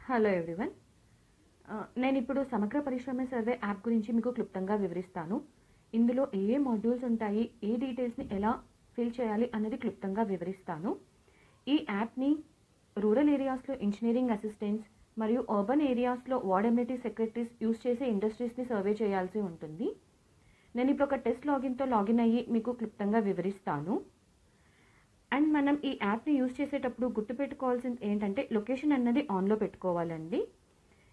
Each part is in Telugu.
Hello everyone. నేను ఇప్పుడు సమగ్ర పరిశ్రమ సర్వే యాప్ గురించి మీకు క్లుప్తంగా వివరిస్తాను. ఇందులో ఏ మాడ్యూల్స్ ఉంటాయి, ఏ డీటెయిల్స్ని ఎలా ఫిల్ చేయాలి అన్నది క్లుప్తంగా వివరిస్తాను. ఈ యాప్ని రూరల్ ఏరియాస్లో ఇంజనీరింగ్ అసిస్టెంట్స్ మరియు అర్బన్ ఏరియాస్లో వార్డ్ ఎమ్యూనిటీ సెక్రటరీస్ యూజ్ చేసే ఇండస్ట్రీస్ని సర్వే చేయాల్సి ఉంటుంది. నేను ఇప్పుడు ఒక టెస్ట్ లాగిన్తో లాగిన్ అయ్యి మీకు క్లుప్తంగా వివరిస్తాను. అండ్ మనం ఈ యాప్ని యూజ్ చేసేటప్పుడు గుర్తుపెట్టుకోవాల్సింది ఏంటంటే లొకేషన్ అన్నది ఆన్లో పెట్టుకోవాలండి.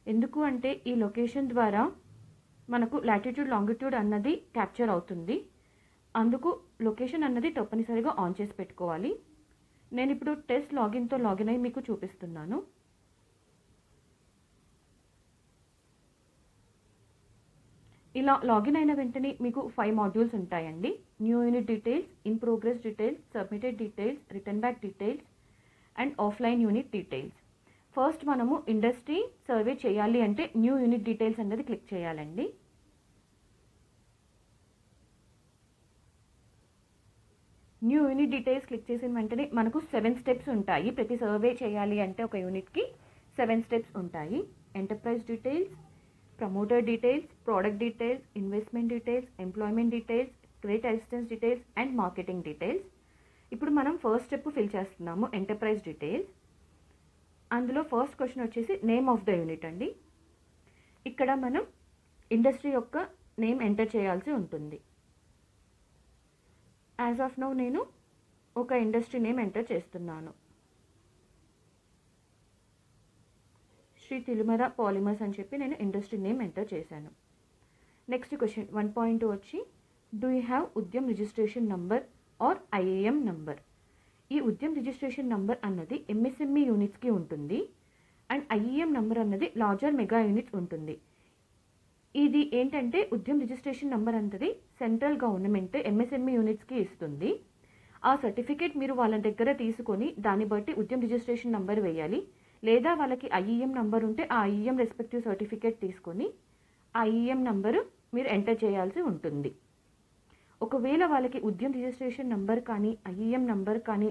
ఎందుకు అంటే ఈ లొకేషన్ ద్వారా మనకు లాటిట్యూడ్ లాంగిట్యూడ్ అన్నది క్యాప్చర్ అవుతుంది. అందుకు లొకేషన్ అన్నది తప్పనిసరిగా ఆన్ చేసి పెట్టుకోవాలి. నేను ఇప్పుడు టెస్ట్ లాగిన్తో లాగిన్ అయ్యి మీకు చూపిస్తున్నాను. ఇలా లాగిన్ అయిన వెంటనే మీకు 5 మాడ్యూల్స్ ఉంటాయండి. New unit details, in progress details, submitted details, return back details and offline unit details. First మనము ఇండస్ట్రీ సర్వే చేయాలి అంటే న్యూ యూనిట్ డీటెయిల్స్ అనేది క్లిక్ చేయాలండి. న్యూ యూనిట్ డీటెయిల్స్ క్లిక్ చేసిన వెంటనే మనకు 7 స్టెప్స్ ఉంటాయి. ప్రతి సర్వే చేయాలి అంటే ఒక యూనిట్కి 7 స్టెప్స్ ఉంటాయి. Enterprise details, promoter details, product details, investment details, employment details, credit assistance details and marketing details. ఇప్పుడు మనం ఫస్ట్ స్టెప్ ఫిల్ చేస్తున్నాము, ఎంటర్ప్రైజ్ డీటెయిల్స్. అందులో ఫస్ట్ క్వశ్చన్ వచ్చేసి నేమ్ ఆఫ్ ద యూనిట్ అండి. ఇక్కడ మనం ఇండస్ట్రీ యొక్క నేమ్ ఎంటర్ చేయాల్సి ఉంటుంది. యాజ్ ఆఫ్ నౌ నేను ఒక ఇండస్ట్రీ నేమ్ ఎంటర్ చేస్తున్నాను, శ్రీ తిరుమల పాలిమర్స్ అని చెప్పి నేను ఇండస్ట్రీ నేమ్ ఎంటర్ చేశాను. నెక్స్ట్ క్వశ్చన్ 1.2 వచ్చి do you have Udyam registration number or IEM number. ఈ ఉద్యమ్ రిజిస్ట్రేషన్ నంబర్ అన్నది ఎంఎస్ఎంఈ యూనిట్స్కి ఉంటుంది అండ్ ఐఏఎం నంబర్ అన్నది లార్జర్ మెగా యూనిట్స్ ఉంటుంది. ఇది ఏంటంటే ఉద్యమ్ రిజిస్ట్రేషన్ నంబర్ అన్నది సెంట్రల్ గవర్నమెంట్ ఎంఎస్ఎంఈ యూనిట్స్కి ఇస్తుంది. ఆ సర్టిఫికేట్ మీరు వాళ్ళ దగ్గర తీసుకొని దాన్ని బట్టి ఉద్యమ్ రిజిస్ట్రేషన్ నంబర్ వేయాలి. లేదా వాళ్ళకి ఐఈఎం నంబర్ ఉంటే ఆ ఐఈఎం రెస్పెక్టివ్ సర్టిఫికేట్ తీసుకొని ఆ ఐఈఎం నంబరు మీరు ఎంటర్ చేయాల్సి ఉంటుంది. ఒకవేళ వాళ్ళకి ఉద్యమ్ రిజిస్ట్రేషన్ నంబర్ కానీ ఐఈఎం నంబర్ కానీ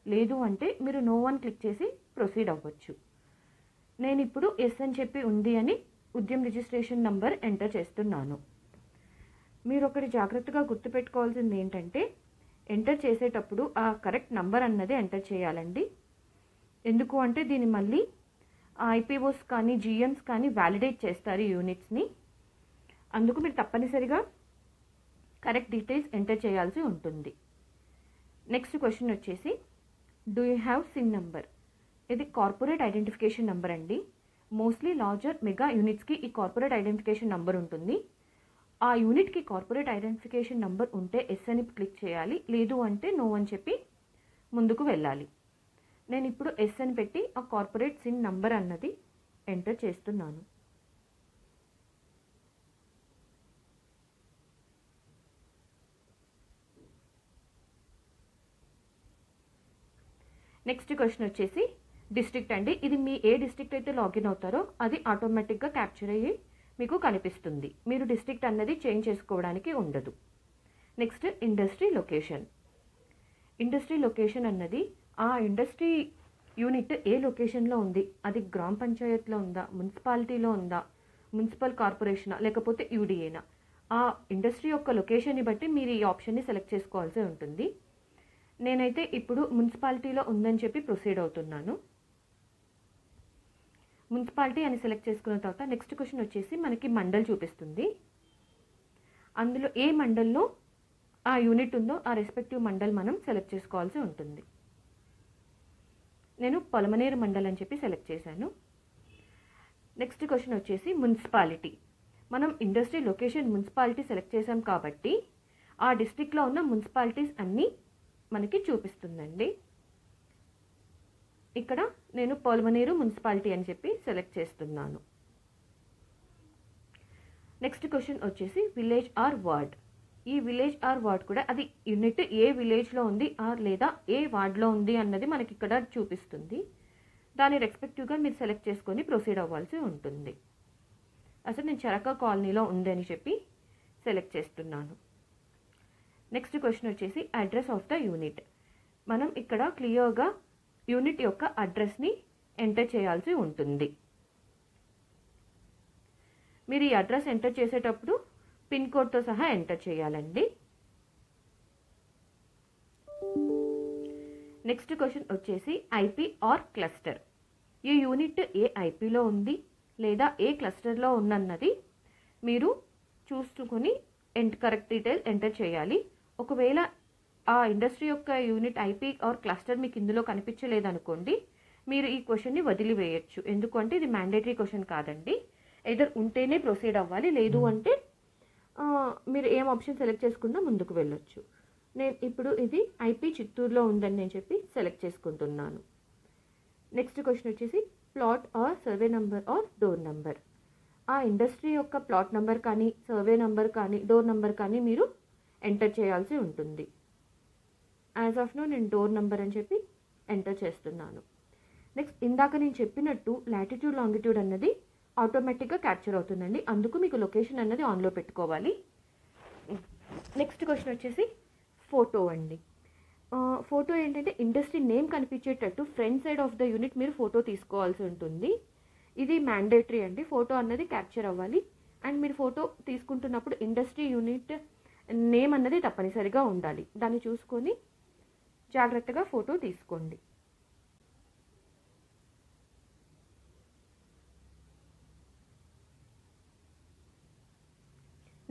లేదు అంటే మీరు నో వన్ క్లిక్ చేసి ప్రొసీడ్ అవ్వచ్చు. నేను ఇప్పుడు ఎస్ అని చెప్పి ఉంది అని ఉద్యమ్ రిజిస్ట్రేషన్ నంబర్ ఎంటర్ చేస్తున్నాను. మీరు ఒకటి జాగ్రత్తగా గుర్తుపెట్టుకోవాల్సింది ఏంటంటే ఎంటర్ చేసేటప్పుడు ఆ కరెక్ట్ నంబర్ అన్నది ఎంటర్ చేయాలండి. ఎందుకు అంటే దీన్ని మళ్ళీ ఐపీఓస్ కానీ జిఎమ్స్ కానీ వ్యాలిడేట్ చేస్తారు యూనిట్స్ని. అందుకు మీరు తప్పనిసరిగా కరెక్ట్ డీటెయిల్స్ ఎంటర్ చేయాల్సి ఉంటుంది. నెక్స్ట్ క్వశ్చన్ వచ్చేసి do you have sin number. ఇది కార్పొరేట్ ఐడెంటిఫికేషన్ నంబర్ అండి. మోస్ట్లీ లార్జర్ మెగా యూనిట్స్కి ఈ కార్పొరేట్ ఐడెంటిఫికేషన్ నంబర్ ఉంటుంది. ఆ యూనిట్కి కార్పొరేట్ ఐడెంటిఫికేషన్ నంబర్ ఉంటే ఎస్ అని క్లిక్ చేయాలి, లేదు అంటే నో అని చెప్పి ముందుకు వెళ్ళాలి. నేను ఇప్పుడు ఎస్ అని పెట్టి ఆ కార్పొరేట్ సిన్ నంబర్ అన్నది ఎంటర్ చేస్తున్నాను. నెక్స్ట్ క్వశ్చన్ వచ్చేసి డిస్ట్రిక్ట్ అండి. ఇది మీ ఏ డిస్ట్రిక్ట్ అయితే లాగిన్ అవుతారో అది ఆటోమేటిక్గా క్యాప్చర్ అయ్యి మీకు కనిపిస్తుంది. మీరు డిస్ట్రిక్ట్ అన్నది చేంజ్ చేసుకోవడానికి ఉండదు. Next industry location. Industry location అన్నది ఆ ఇండస్ట్రీ యూనిట్ ఏ లొకేషన్లో ఉంది, అది గ్రామ పంచాయత్లో ఉందా, మున్సిపాలిటీలో ఉందా, మున్సిపల్ కార్పొరేషనా లేకపోతే యూడిఏనా, ఆ ఇండస్ట్రీ యొక్క లొకేషన్ని బట్టి మీరు ఈ ఆప్షన్ని సెలెక్ట్ చేసుకోవాల్సి ఉంటుంది. నేనైతే ఇప్పుడు మున్సిపాలిటీలో ఉందని చెప్పి ప్రొసీడ్ అవుతున్నాను. మున్సిపాలిటీ అని సెలెక్ట్ చేసుకున్న తర్వాత నెక్స్ట్ క్వశ్చన్ వచ్చేసి మనకి మండల్ చూపిస్తుంది. అందులో ఏ మండల్లో ఆ యూనిట్ ఉందో ఆ రెస్పెక్టివ్ మండల్ మనం సెలెక్ట్ చేసుకోవాల్సి ఉంటుంది. నేను పొలమనేరు మండల్ అని చెప్పి సెలెక్ట్ చేశాను. నెక్స్ట్ క్వశ్చన్ వచ్చేసి మున్సిపాలిటీ. మనం ఇండస్ట్రీ లొకేషన్ మున్సిపాలిటీ సెలెక్ట్ చేసాం కాబట్టి ఆ డిస్ట్రిక్ట్లో ఉన్న మున్సిపాలిటీస్ అన్నీ మనకి చూపిస్తుందండి. ఇక్కడ నేను పొలమనేరు మున్సిపాలిటీ అని చెప్పి సెలెక్ట్ చేస్తున్నాను. నెక్స్ట్ క్వశ్చన్ వచ్చేసి విలేజ్ ఆర్ వార్డ్. ఈ విలేజ్ ఆర్ వార్డ్ కూడా అది యూనిట్ ఏ విలేజ్లో ఉంది లేదా ఏ వార్డ్లో ఉంది అన్నది మనకి ఇక్కడ చూపిస్తుంది. దాని రెస్పెక్టివ్గా మీరు సెలెక్ట్ చేసుకొని ప్రొసీడ్ అవ్వాల్సి ఉంటుంది. అసలు నేను చరక కాలనీలో ఉందని చెప్పి సెలెక్ట్ చేస్తున్నాను. నెక్స్ట్ క్వశ్చన్ వచ్చేసి అడ్రస్ ఆఫ్ ద యూనిట్. మనం ఇక్కడ క్లియర్గా యూనిట్ యొక్క అడ్రస్ని ఎంటర్ చేయాల్సి ఉంటుంది. మీరు ఈ అడ్రస్ ఎంటర్ చేసేటప్పుడు పిన్ కోడ్తో సహా ఎంటర్ చేయాలండి. నెక్స్ట్ క్వశ్చన్ వచ్చేసి ఐపీ ఆర్ క్లస్టర్. ఈ యూనిట్ ఏ ఐపీలో ఉంది లేదా ఏ క్లస్టర్లో ఉన్నది మీరు చూసుకుని కరెక్ట్ డీటెయిల్ ఎంటర్ చేయాలి. ఒకవేళ ఆ ఇండస్ట్రీ యొక్క యూనిట్ ఐపీ ఆర్ క్లస్టర్ మీకు ఇందులో కనిపించలేదనుకోండి, మీరు ఈ క్వశ్చన్ని వదిలివేయచ్చు. ఎందుకంటే ఇది మ్యాండేటరీ క్వశ్చన్ కాదండి. ఎదర్ ఉంటేనే ప్రొసీడ్ అవ్వాలి, లేదు అంటే మీరు ఏం ఆప్షన్ సెలెక్ట్ చేసుకున్నా ముందుకు వెళ్ళొచ్చు. నేను ఇప్పుడు ఇది ఐపీ చిత్తూరులో ఉందని నేను చెప్పి సెలెక్ట్ చేసుకుంటున్నాను. నెక్స్ట్ క్వశ్చన్ వచ్చేసి plot or survey number or door number. ఆ ఇండస్ట్రీ యొక్క ప్లాట్ నెంబర్ కానీ సర్వే నెంబర్ కానీ డోర్ నెంబర్ కానీ మీరు ఎంటర్ చేయాల్సి ఉంటుంది. యాజ్ ఆఫ్ నో నేను డోర్ నెంబర్ అని చెప్పి ఎంటర్ చేస్తున్నాను. నెక్స్ట్ ఇందాక నేను చెప్పినట్టు లాటిట్యూడ్ లాంగిట్యూడ్ అన్నది ఆటోమేటిక్గా క్యాప్చర్ అవుతుందండి, అందుకు మీకు లొకేషన్ అన్నది ఆన్లో పెట్టుకోవాలి. నెక్స్ట్ క్వశ్చన్ వచ్చేసి ఫోటో అండి. ఫోటో ఏంటంటే ఇండస్ట్రీ నేమ్ కనిపించేటట్టు front side of the unit మీరు ఫోటో తీసుకోవాల్సి ఉంటుంది. ఇది మ్యాండేటరీ అండి, ఫోటో అన్నది క్యాప్చర్ అవ్వాలి. అండ్ మీరు ఫోటో తీసుకుంటున్నప్పుడు ఇండస్ట్రీ యూనిట్ నేమ్ అన్నది తప్పనిసరిగా ఉండాలి. దాన్ని చూసుకొని జాగ్రత్తగా ఫోటో తీసుకోండి.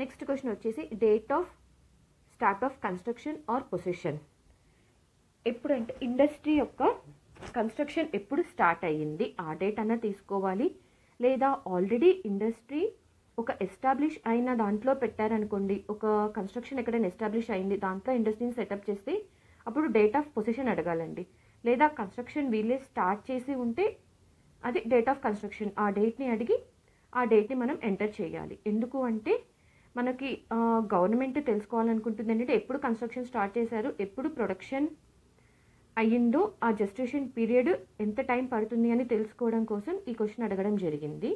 నెక్స్ట్ క్వశ్చన్ వచ్చేసి date of start of construction or position. ఎప్పుడంటే ఇండస్ట్రీ యొక్క కన్స్ట్రక్షన్ ఎప్పుడు స్టార్ట్ అయ్యింది ఆ డేట్ అన్న తీసుకోవాలి. లేదా ఆల్రెడీ ఇండస్ట్రీ ఒక ఎస్టాబ్లిష్ అయిన దాంట్లో పెట్టారనుకోండి, ఒక కన్స్ట్రక్షన్ ఎక్కడైనా ఎస్టాబ్లిష్ అయింది దాంట్లో ఇండస్ట్రీని సెటప్ చేస్తే అప్పుడు డేట్ ఆఫ్ పొజిషన్ అడగాలండి. లేదా కన్స్ట్రక్షన్ వీళ్ళే స్టార్ట్ చేసి ఉంటే అది డేట్ ఆఫ్ కన్స్ట్రక్షన్, ఆ డేట్ని అడిగి ఆ డేట్ని మనం ఎంటర్ చేయాలి. ఎందుకు అంటే మనకి గవర్నమెంట్ తెలుసుకోవాలనుకుంటుంది ఏంటంటే ఎప్పుడు కన్స్ట్రక్షన్ స్టార్ట్ చేశారు, ఎప్పుడు ప్రొడక్షన్ అయ్యిందో ఆ జస్టిఫికేషన్ పీరియడ్ ఎంత టైం పడుతుంది అని తెలుసుకోవడం కోసం ఈ క్వశ్చన్ అడగడం జరిగింది.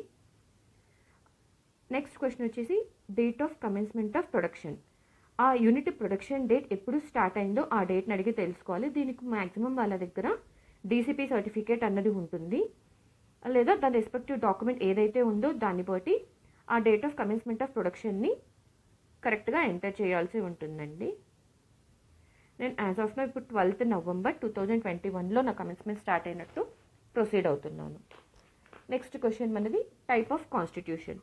నెక్స్ట్ క్వశ్చన్ వచ్చేసి date of commencement of production. ఆ యూనిట్ ప్రొడక్షన్ డేట్ ఎప్పుడు స్టార్ట్ అయిందో ఆ డేట్ని అడిగి తెలుసుకోవాలి. దీనికి మ్యాక్సిమం వాళ్ళ దగ్గర డీసీపీ సర్టిఫికేట్ అన్నది ఉంటుంది, లేదా దాని రెస్పెక్టివ్ డాక్యుమెంట్ ఏదైతే ఉందో దాన్ని బట్టి ఆ డేట్ ఆఫ్ కమెన్స్మెంట్ ఆఫ్ ప్రొడక్షన్ని కరెక్ట్గా ఎంటర్ చేయాల్సి ఉంటుందండి. నేను యాజ్ ఆఫ్ నో ఇప్పుడు 12th November 2021లో నా కమెన్స్మెంట్ స్టార్ట్ అయినట్టు ప్రొసీడ్ అవుతున్నాను. నెక్స్ట్ క్వశ్చన్ మనది టైప్ ఆఫ్ కాన్స్టిట్యూషన్.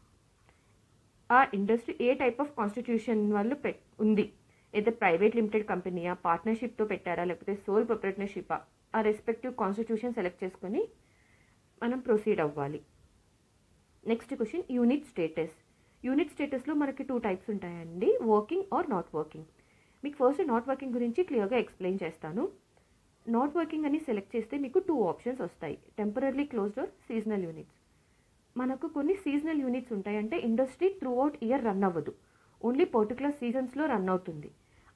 ఆ industry A type of constitution వాళ్ళు ఉంది, ఏదో ప్రైవేట్ లిమిటెడ్ కంపెనీయా, పార్ట్నర్షిప్తో పెట్టారా, లేకపోతే సోల్ ప్రొప్రైటర్షిపా, ఆ రెస్పెక్టివ్ కాన్స్టిట్యూషన్ సెలెక్ట్ చేసుకొని మనం ప్రొసీడ్ అవ్వాలి. Next question unit status. Unit స్టేటస్లో మనకి 2 టైప్స్ ఉంటాయండి, వర్కింగ్ ఆర్ నాట్ వర్కింగ్. మీకు ఫస్ట్ నాట్ వర్కింగ్ గురించి క్లియర్గా ఎక్స్ప్లెయిన్ చేస్తాను. నాట్ వర్కింగ్ అని సెలెక్ట్ చేస్తే మీకు 2 ఆప్షన్స్ వస్తాయి, temporary closed or seasonal units. మనకు కొన్ని సీజనల్ యూనిట్స్ ఉంటాయి, అంటే industry throughout year run అవ్వదు, ఓన్లీ పర్టికులర్ సీజన్స్లో రన్ అవుతుంది.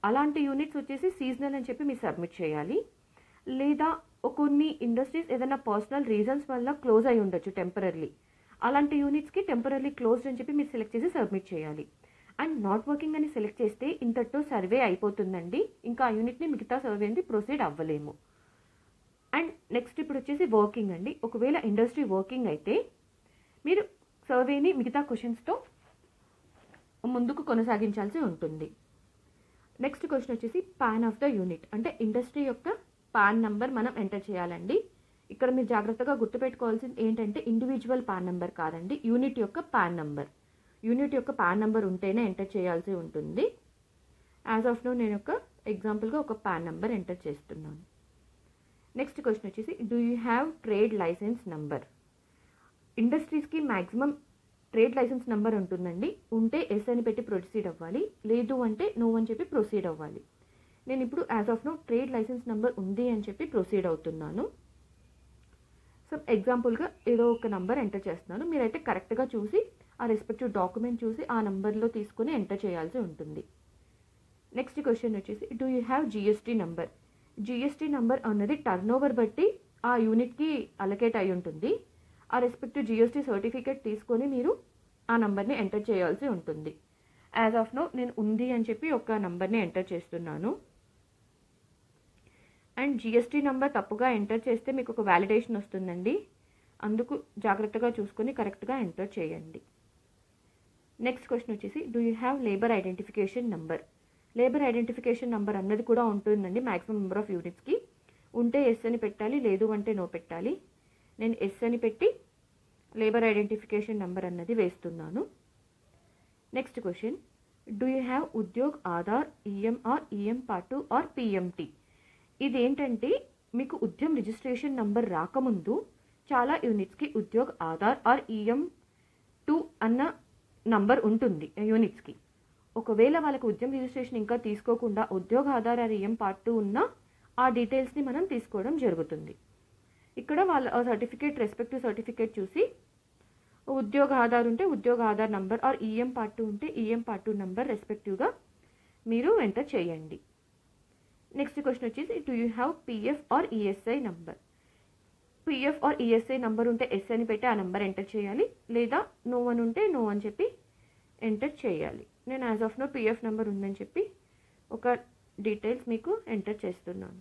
అలాంటి యూనిట్స్ వచ్చేసి సీజనల్ అని చెప్పి మీరు సబ్మిట్ చేయాలి. లేదా కొన్ని ఇండస్ట్రీస్ ఏదైనా పర్సనల్ రీజన్స్ వల్ల క్లోజ్ అయి ఉండొచ్చు టెంపరరీ, అలాంటి యూనిట్స్కి టెంపరరీ క్లోజ్డ్ అని చెప్పి మీరు సెలెక్ట్ చేసి సబ్మిట్ చేయాలి. అండ్ నాట్ వర్కింగ్ అని సెలెక్ట్ చేస్తే ఇంతటితో సర్వే అయిపోతుందండి, ఇంకా ఆ యూనిట్ని మిగతా సర్వేని ప్రొసీడ్ అవ్వలేము. అండ్ నెక్స్ట్ ఇప్పుడు వచ్చేసి వర్కింగ్ అండి. ఒకవేళ ఇండస్ట్రీ వర్కింగ్ అయితే మీరు సర్వేని మిగతా క్వశ్చన్స్తో ముందుకు కొనసాగించాల్సి ఉంటుంది. నెక్స్ట్ క్వశ్చన్ వచ్చేసి పాన్ ఆఫ్ ద యూనిట్, అంటే ఇండస్ట్రీ యొక్క పాన్ నెంబర్ మనం ఎంటర్ చేయాలండి. ఇక్కడ మీరు జాగ్రత్తగా గుర్తుపెట్టుకోవాల్సింది ఏంటంటే ఇండివిజువల్ పాన్ నెంబర్ కాదండి, యూనిట్ యొక్క పాన్ నెంబర్. యూనిట్ యొక్క పాన్ నెంబర్ ఉంటేనే ఎంటర్ చేయాల్సి ఉంటుంది. యాజ్ ఆఫ్ నో నేను ఒక ఎగ్జాంపుల్గా ఒక పాన్ నెంబర్ ఎంటర్ చేస్తున్నాను. నెక్స్ట్ క్వశ్చన్ వచ్చేసి do you have trade licence number. ఇండస్ట్రీస్కి మ్యాక్సిమం ట్రేడ్ లైసెన్స్ నెంబర్ ఉంటుందండి, ఉంటే ఎస్ అని పెట్టి ప్రొసీడ్ అవ్వాలి, లేదు అంటే నో అని చెప్పి ప్రొసీడ్ అవ్వాలి. నేను ఇప్పుడు as of now trade licence number ఉంది అని చెప్పి ప్రొసీడ్ అవుతున్నాను. సో ఎగ్జాంపుల్గా ఏదో ఒక నెంబర్ ఎంటర్ చేస్తున్నాను, మీరైతే కరెక్ట్గా చూసి ఆ రెస్పెక్టివ్ డాక్యుమెంట్ చూసి ఆ నెంబర్లో తీసుకుని ఎంటర్ చేయాల్సి ఉంటుంది. నెక్స్ట్ క్వశ్చన్ వచ్చేసి do you have GST number. GST number అన్నది టర్న్ ఓవర్ బట్టి ఆ యూనిట్కి అలొకేట్ అయి ఉంటుంది. ఆ రెస్పెక్టివ్ జిఎస్టీ సర్టిఫికేట్ తీసుకొని మీరు ఆ నెంబర్ని ఎంటర్ చేయాల్సి ఉంటుంది. యాజ్ ఆఫ్ నో నేను ఉంది అని చెప్పి ఒక నెంబర్ని ఎంటర్ చేస్తున్నాను. అండ్ జిఎస్టీ నెంబర్ తప్పుగా ఎంటర్ చేస్తే మీకు ఒక వ్యాలిడేషన్ వస్తుందండి, అందుకు జాగ్రత్తగా చూసుకొని కరెక్ట్గా ఎంటర్ చేయండి. నెక్స్ట్ క్వశ్చన్ వచ్చేసి do you have labour identification number. Labour identification number అన్నది కూడా ఉంటుందండి మ్యాక్సిమం నెంబర్ ఆఫ్ యూనిట్స్కి. ఉంటే ఎస్ అని పెట్టాలి, లేదు అంటే నో పెట్టాలి. నేను ఎస్ అని పెట్టి లేబర్ ఐడెంటిఫికేషన్ నంబర్ అన్నది వేస్తున్నాను. Next question do you have Udyog Aadhaar EMR EM part 2 or PMT. ఇదేంటంటే మీకు ఉద్యమ్ రిజిస్ట్రేషన్ నంబర్ రాకముందు చాలా యూనిట్స్కి ఉద్యోగ్ ఆధార్ ఆర్ ఈఎం2 అన్న నంబర్ ఉంటుంది యూనిట్స్కి. ఒకవేళ వాళ్ళకి ఉద్యమ్ రిజిస్ట్రేషన్ ఇంకా తీసుకోకుండా Udyog Aadhaar or EM part 2 ఉన్న ఆ డీటెయిల్స్ని మనం తీసుకోవడం జరుగుతుంది. ఇక్కడ వాళ్ళ సర్టిఫికేట్ రెస్పెక్టివ్ సర్టిఫికేట్ చూసి ఉద్యోగ ఆధార్ ఉంటే Udyog Aadhaar number or EM part 2 ఉంటే ఈఎం పార్ట్ 2 నంబర్ రెస్పెక్టివ్గా మీరు ఎంటర్ చేయండి. నెక్స్ట్ క్వశ్చన్ వచ్చేసి do you have PF or ESI number. PF or ESI number ఉంటే ఎస్ అని పెట్టి ఆ నంబర్ ఎంటర్ చేయాలి, లేదా నో అని ఉంటే నో అని చెప్పి ఎంటర్ చేయాలి. నేను as of now PF number ఉందని చెప్పి ఒక డీటెయిల్స్ మీకు ఎంటర్ చేస్తున్నాను.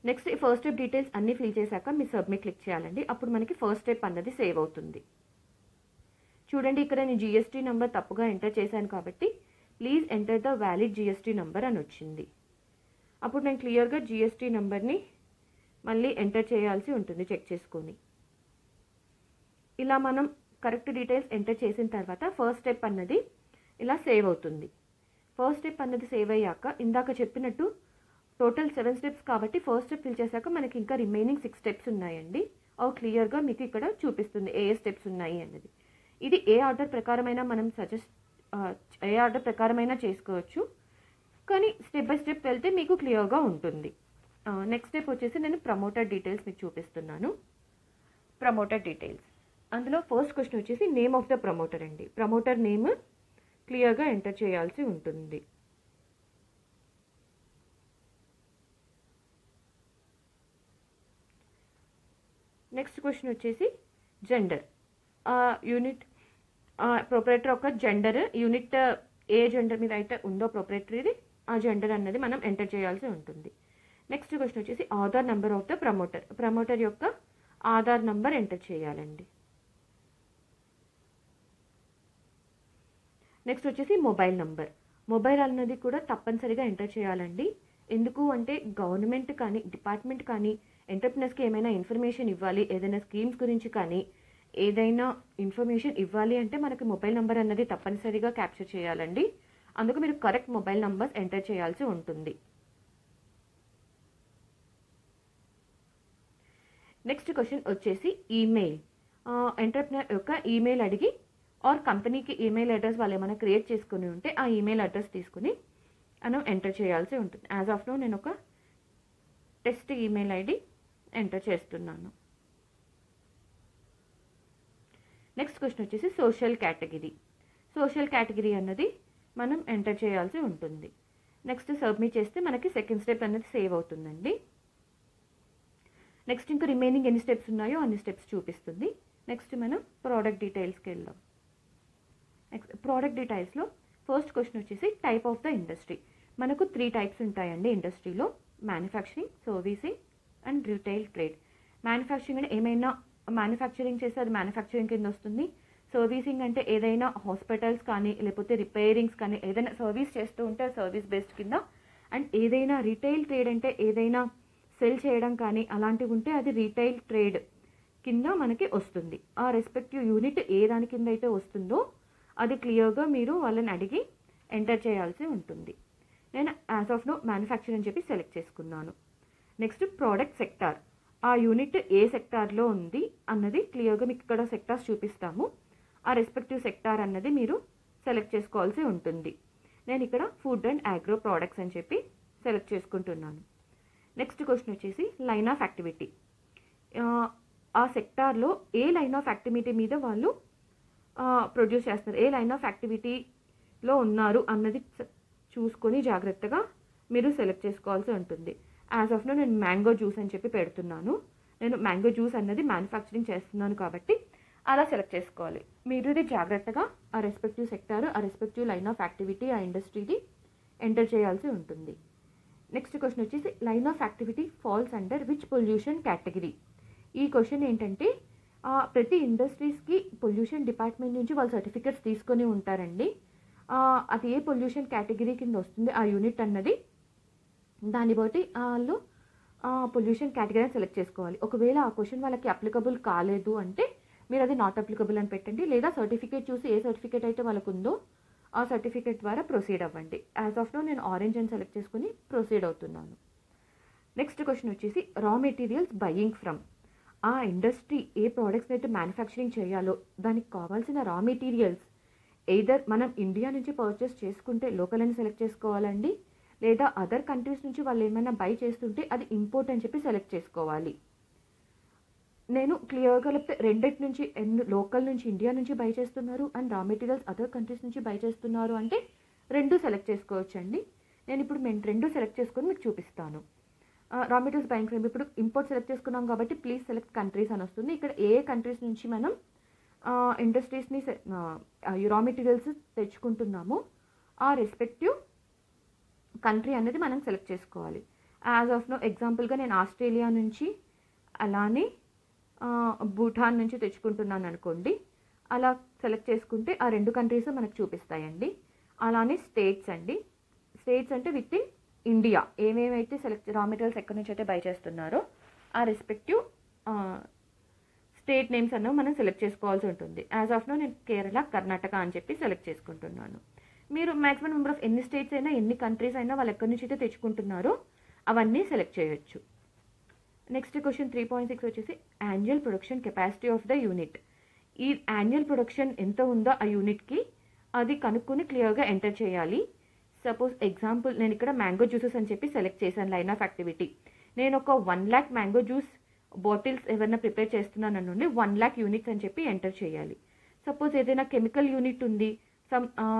నెక్స్ట్ ఈ ఫస్ట్ స్టెప్ డీటెయిల్స్ అన్నీ ఫిల్ చేశాక మీరు సబ్మిట్ క్లిక్ చేయాలండి. అప్పుడు మనకి ఫస్ట్ స్టెప్ అన్నది సేవ్ అవుతుంది. చూడండి ఇక్కడ నేను జిఎస్టీ నెంబర్ తప్పుగా ఎంటర్ చేశాను కాబట్టి please enter the valid GST number అని వచ్చింది. అప్పుడు నేను క్లియర్గా జిఎస్టీ నెంబర్ని మళ్ళీ ఎంటర్ చేయాల్సి ఉంటుంది చెక్ చేసుకొని. ఇలా మనం కరెక్ట్ డీటెయిల్స్ ఎంటర్ చేసిన తర్వాత ఫస్ట్ స్టెప్ అన్నది ఇలా సేవ్ అవుతుంది. ఫస్ట్ స్టెప్ అన్నది సేవ్ అయ్యాక ఇందాక చెప్పినట్టు టోటల్ 7 స్టెప్స్ కాబట్టి ఫస్ట్ స్టెప్ ఫిల్ చేశాక మనకి ఇంకా రిమైనింగ్ 6 స్టెప్స్ ఉన్నాయండి. అవి క్లియర్గా మీకు ఇక్కడ చూపిస్తుంది ఏ స్టెప్స్ ఉన్నాయి అన్నది. ఇది ఏ ఆర్డర్ ప్రకారమైనా మనం ఏ ఆర్డర్ ప్రకారమైనా చేసుకోవచ్చు, కానీ స్టెప్ బై స్టెప్ వెళ్తే మీకు క్లియర్గా ఉంటుంది. నెక్స్ట్ స్టెప్ వచ్చేసి నేను ప్రమోటర్ డీటెయిల్స్ మీకు చూపిస్తున్నాను. ప్రమోటర్ డీటెయిల్స్ అందులో ఫస్ట్ క్వశ్చన్ వచ్చేసి నేమ్ ఆఫ్ ద ప్రమోటర్ అండి. ప్రమోటర్ నేమ్ క్లియర్గా ఎంటర్ చేయాల్సి ఉంటుంది. నెక్స్ట్ క్వశ్చన్ వచ్చేసి జెండర్. యూనిట్ ప్రొపరేటర్ యొక్క జెండర్, యూనిట్ ఏ జెండర్ మీద అయితే ఉందో ప్రొపరేటరీది ఆ జెండర్ అన్నది మనం ఎంటర్ చేయాల్సి ఉంటుంది. నెక్స్ట్ క్వశ్చన్ వచ్చేసి Aadhaar number of the promoter. Promoter యొక్క ఆధార్ నెంబర్ ఎంటర్ చేయాలండి. నెక్స్ట్ వచ్చేసి మొబైల్ నెంబర్. మొబైల్ అన్నది కూడా తప్పనిసరిగా ఎంటర్ చేయాలండి. ఎందుకు అంటే గవర్నమెంట్ కానీ డిపార్ట్మెంట్ కానీ ఎంటర్ప్రెనర్స్కి ఏమైనా ఇన్ఫర్మేషన్ ఇవ్వాలి, ఏదైనా స్కీమ్స్ గురించి కానీ ఏదైనా ఇన్ఫర్మేషన్ ఇవ్వాలి అంటే మనకి మొబైల్ నెంబర్ అన్నది తప్పనిసరిగా క్యాప్చర్ చేయాలండి. అందుకు మీరు కరెక్ట్ మొబైల్ నెంబర్స్ ఎంటర్ చేయాల్సి ఉంటుంది. నెక్స్ట్ క్వశ్చన్ వచ్చేసి ఈమెయిల్. ఎంటర్ప్రెనర్ యొక్క ఈమెయిల్ అడిగి ఆర్ కంపెనీకి ఈమెయిల్ అడ్రస్ వాళ్ళు ఏమైనా క్రియేట్ చేసుకుని ఉంటే ఆ ఈమెయిల్ అడ్రస్ తీసుకుని మనం ఎంటర్ చేయాల్సి ఉంటుంది. యాజ్ ఆఫ్ నో నేను ఒక టెస్ట్ ఈమెయిల్ ఐడి ఎంటర్ చేస్తున్నాను. నెక్స్ట్ క్వశ్చన్ వచ్చేసి సోషల్ కేటగిరీ. సోషల్ కేటగిరీ అన్నది మనం ఎంటర్ చేయాల్సి ఉంటుంది. నెక్స్ట్ సబ్మిట్ చేస్తే మనకి సెకండ్ స్టెప్ అనేది సేవ్ అవుతుందండి. నెక్స్ట్ ఇంకా రిమైనింగ్ ఎన్ని స్టెప్స్ ఉన్నాయో అన్ని స్టెప్స్ చూపిస్తుంది. నెక్స్ట్ మనం ప్రోడక్ట్ డీటెయిల్స్కి వెళ్దాం. నెక్స్ట్ ప్రోడక్ట్ డీటెయిల్స్లో ఫస్ట్ క్వశ్చన్ వచ్చేసి టైప్ ఆఫ్ ద ఇండస్ట్రీ. మనకు 3 టైప్స్ ఉంటాయండి ఇండస్ట్రీలో: manufacturing, servicing and retail trade. Manufacturing అంటే ఏమైనా మ్యానుఫ్యాక్చరింగ్ చేస్తే అది మ్యానుఫ్యాక్చరింగ్ కింద వస్తుంది. సర్వీసింగ్ అంటే ఏదైనా హాస్పిటల్స్ కానీ లేకపోతే రిపేరింగ్స్ కానీ ఏదైనా సర్వీస్ చేస్తూ ఉంటే సర్వీస్ బేస్డ్ కింద. అండ్ ఏదైనా రిటైల్ ట్రేడ్ అంటే ఏదైనా సెల్ చేయడం కానీ అలాంటివి ఉంటే అది రిటైల్ ట్రేడ్ కింద మనకి వస్తుంది. ఆ రెస్పెక్టివ్ యూనిట్ ఏ దాని కింద అయితే వస్తుందో అది క్లియర్గా మీరు వాళ్ళని అడిగి ఎంటర్ చేయాల్సి ఉంటుంది. నేను యాజ్ ఆఫ్ నో మ్యానుఫ్యాక్చరింగ్ అని చెప్పి సెలెక్ట్ చేసుకున్నాను. Next product sector. ఆ యూనిట్ ఏ సెక్టార్లో ఉంది అన్నది క్లియర్గా మీకు ఇక్కడ సెక్టార్స్ చూపిస్తాము. ఆ రెస్పెక్టివ్ సెక్టార్ అన్నది మీరు సెలెక్ట్ చేసుకోవాల్సి ఉంటుంది. నేను ఇక్కడ ఫుడ్ అండ్ అగ్రో ప్రోడక్ట్స్ అని చెప్పి సెలెక్ట్ చేసుకుంటున్నాను. నెక్స్ట్ క్వశ్చన్ వచ్చేసి లైన్ ఆఫ్ యాక్టివిటీ. ఆ సెక్టార్లో ఏ లైన్ ఆఫ్ యాక్టివిటీ మీద వాళ్ళు ప్రొడ్యూస్ చేస్తున్నారు, ఏ లైన్ ఆఫ్ యాక్టివిటీలో ఉన్నారు అన్నది చూసుకొని జాగ్రత్తగా మీరు సెలెక్ట్ చేసుకోవాల్సి ఉంటుంది. యాజ్ ఆఫ్ నో నేను మ్యాంగో జ్యూస్ అని చెప్పి పెడుతున్నాను. నేను మ్యాంగో జ్యూస్ అన్నది మ్యానుఫ్యాక్చరింగ్ చేస్తున్నాను కాబట్టి అలా సెలెక్ట్ చేసుకోవాలి. మీరు ఇది జాగ్రత్తగా ఆ రెస్పెక్టివ్ సెక్టార్, ఆ రెస్పెక్టివ్ లైన్ ఆఫ్ యాక్టివిటీ, ఆ ఇండస్ట్రీది ఎంటర్ చేయాల్సి ఉంటుంది. నెక్స్ట్ క్వశ్చన్ వచ్చేసి line of activity falls under which pollution category. ఈ క్వశ్చన్ ఏంటంటే ప్రతి ఇండస్ట్రీస్కి పొల్యూషన్ డిపార్ట్మెంట్ నుంచి వాళ్ళు సర్టిఫికేట్స్ తీసుకొని ఉంటారండి. అది ఏ పొల్యూషన్ కేటగిరీ కింద వస్తుంది ఆ యూనిట్ అన్నది, దాన్ని బట్టి వాళ్ళు పొల్యూషన్ కేటగిరీ సెలెక్ట్ చేసుకోవాలి. ఒకవేళ ఆ క్వశ్చన్ వాళ్ళకి అప్లికబుల్ కాలేదు అంటే మీరు అది నాట్ అప్లికబుల్ అని పెట్టండి, లేదా సర్టిఫికేట్ చూసి ఏ సర్టిఫికేట్ అయితే వాళ్ళకు ఉందో ఆ సర్టిఫికేట్ ద్వారా ప్రొసీడ్ అవ్వండి. యాజ్ ఆఫ్ నో నేను ఆరెంజ్ అని సెలెక్ట్ చేసుకుని ప్రొసీడ్ అవుతున్నాను. నెక్స్ట్ క్వశ్చన్ వచ్చేసి రా మెటీరియల్స్ బయింగ్ ఫ్రమ్. ఆ ఇండస్ట్రీ ఏ ప్రోడక్ట్స్ అయితే మ్యానుఫ్యాక్చరింగ్ చేయాలో దానికి కావాల్సిన రా మెటీరియల్స్ ఎయిదర్ మనం ఇండియా నుంచి పర్చేస్ చేసుకుంటే లోకల్ అని సెలెక్ట్ చేసుకోవాలండి, లేదా అదర్ కంట్రీస్ నుంచి వాళ్ళు ఏమైనా బై చేస్తుంటే అది ఇంపోర్ట్ అని చెప్పి సెలెక్ట్ చేసుకోవాలి. నేను క్లియర్గా లేకపోతే రెండిటి నుంచి లోకల్ నుంచి ఇండియా నుంచి బై చేస్తున్నారు అండ్ రా మెటీరియల్స్ అదర్ కంట్రీస్ నుంచి బై చేస్తున్నారు అంటే రెండు సెలెక్ట్ చేసుకోవచ్చు అండి. నేను ఇప్పుడు రెండు సెలెక్ట్ చేసుకొని మీకు చూపిస్తాను. రా మెటీరియల్స్ బయింగ్ ఫ్రమ్, ఇప్పుడు ఇంపోర్ట్ సెలెక్ట్ చేసుకున్నాం కాబట్టి ప్లీజ్ సెలెక్ట్ కంట్రీస్ అని వస్తుంది. ఇక్కడ ఏ కంట్రీస్ నుంచి మనం ఇండస్ట్రీస్ని రా మెటీరియల్స్ తెచ్చుకుంటున్నామో ఆ రెస్పెక్టివ్ కంట్రీ అనేది మనం సెలెక్ట్ చేసుకోవాలి. యాజ్ ఆఫ్ నో ఎగ్జాంపుల్గా నేను ఆస్ట్రేలియా నుంచి అలానే భూటాన్ నుంచి తెచ్చుకుంటున్నాను అనుకోండి. అలా సెలెక్ట్ చేసుకుంటే ఆ రెండు కంట్రీస్ మనకు చూపిస్తాయండి. అలానే స్టేట్స్ అండి, స్టేట్స్ అంటే విత్ ఇన్ ఇండియా ఏమేమైతే రా మెటీరియల్స్ ఎక్కడి నుంచి అయితే బై చేస్తున్నారో ఆ రెస్పెక్టివ్ స్టేట్ నేమ్స్ అన్నవి మనం సెలెక్ట్ చేసుకోవాల్సి ఉంటుంది. యాజ్ ఆఫ్ నో నేను కేరళ, కర్ణాటక అని చెప్పి సెలెక్ట్ చేసుకుంటున్నాను. మీరు మ్యాక్సిమం నెంబర్ ఆఫ్ ఎన్ని స్టేట్స్ అయినా ఎన్ని కంట్రీస్ అయినా వాళ్ళు ఎక్కడి నుంచి అయితే తెచ్చుకుంటున్నారో అవన్నీ సెలెక్ట్ చేయొచ్చు. నెక్స్ట్ క్వశ్చన్ 3.6 వచ్చేసి annual production capacity of the unit. ఈ యాన్యువల్ ప్రొడక్షన్ ఎంత ఉందో ఆ యూనిట్కి అది కనుక్కొని క్లియర్గా ఎంటర్ చేయాలి. సపోజ్ ఎగ్జాంపుల్ నేను ఇక్కడ మ్యాంగో జ్యూసెస్ అని చెప్పి సెలెక్ట్ చేశాను లైన్ ఆఫ్ యాక్టివిటీ. నేను ఒక 1 lakh మ్యాంగో జ్యూస్ బాటిల్స్ ఏమైనా ప్రిపేర్ చేస్తున్నాను అనుకోండి, 1 lakh యూనిట్స్ అని చెప్పి ఎంటర్ చేయాలి. సపోజ్ ఏదైనా కెమికల్ యూనిట్ ఉంది,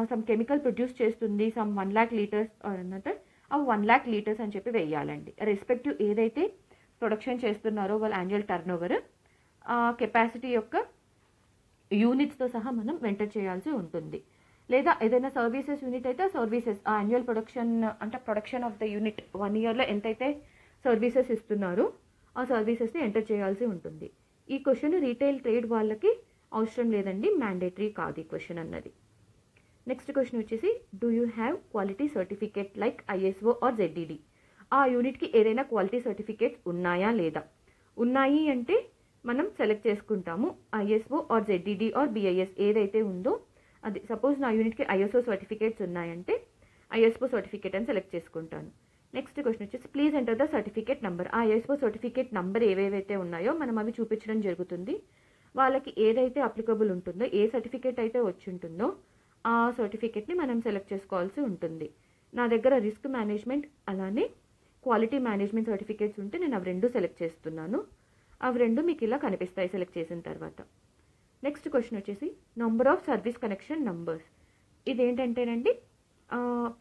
సమ్ కెమికల్ ప్రొడ్యూస్ చేస్తుంది, సమ్ 1 lakh లీటర్స్ అన్నట్టు ఆ 1 lakh లీటర్స్ అని చెప్పి వేయాలండి. రెస్పెక్టివ్ ఏదైతే ప్రొడక్షన్ చేస్తున్నారో వాళ్ళ యాన్యువల్ టర్న్ ఓవర్ కెపాసిటీ యొక్క యూనిట్స్తో సహా మనం ఎంటర్ చేయాల్సి ఉంటుంది. లేదా ఏదైనా సర్వీసెస్ యూనిట్ అయితే సర్వీసెస్ ఆ యాన్యువల్ ప్రొడక్షన్ అంటే ప్రొడక్షన్ ఆఫ్ ద యూనిట్ 1 yearలో ఎంతైతే సర్వీసెస్ ఇస్తున్నారో ఆ సర్వీసెస్ని ఎంటర్ చేయాల్సి ఉంటుంది. ఈ క్వశ్చన్ రీటైల్ ట్రేడ్ వాళ్ళకి అవసరం లేదండి, మ్యాండేటరీ కాదు ఈ క్వశ్చన్ అన్నది. నెక్స్ట్ క్వశ్చన్ వచ్చేసి do you have quality certificate like ISO or ZDD. ఆ యూనిట్కి ఏదైనా క్వాలిటీ సర్టిఫికేట్స్ ఉన్నాయా లేదా, ఉన్నాయి అంటే మనం సెలెక్ట్ చేసుకుంటాము ISO or ZDD or BIS ఏదైతే ఉందో అది. సపోజ్ నా యూనిట్కి ISO సర్టిఫికేట్స్ ఉన్నాయంటే ISO సర్టిఫికేట్ అని సెలెక్ట్ చేసుకుంటాను. నెక్స్ట్ క్వశ్చన్ వచ్చేసి please enter the certificate number. ఆ ISO సర్టిఫికేట్ నెంబర్ ఏవేవైతే ఉన్నాయో మనం అవి చూపించడం జరుగుతుంది. వాళ్ళకి ఏదైతే అప్లికబుల్ ఉంటుందో ఏ సర్టిఫికేట్ అయితే వచ్చి ఉంటుందో ఆ సర్టిఫికేట్ని మనం సెలెక్ట్ చేసుకోవాల్సి ఉంటుంది. నా దగ్గర రిస్క్ మేనేజ్మెంట్ అలానే క్వాలిటీ మేనేజ్మెంట్ సర్టిఫికేట్స్ ఉంటే నేను అవి రెండు సెలెక్ట్ చేస్తున్నాను. అవి రెండు మీకు ఇలా కనిపిస్తాయి సెలెక్ట్ చేసిన తర్వాత. నెక్స్ట్ క్వశ్చన్ వచ్చేసి number of service connection numbers. ఇదేంటంటేనండి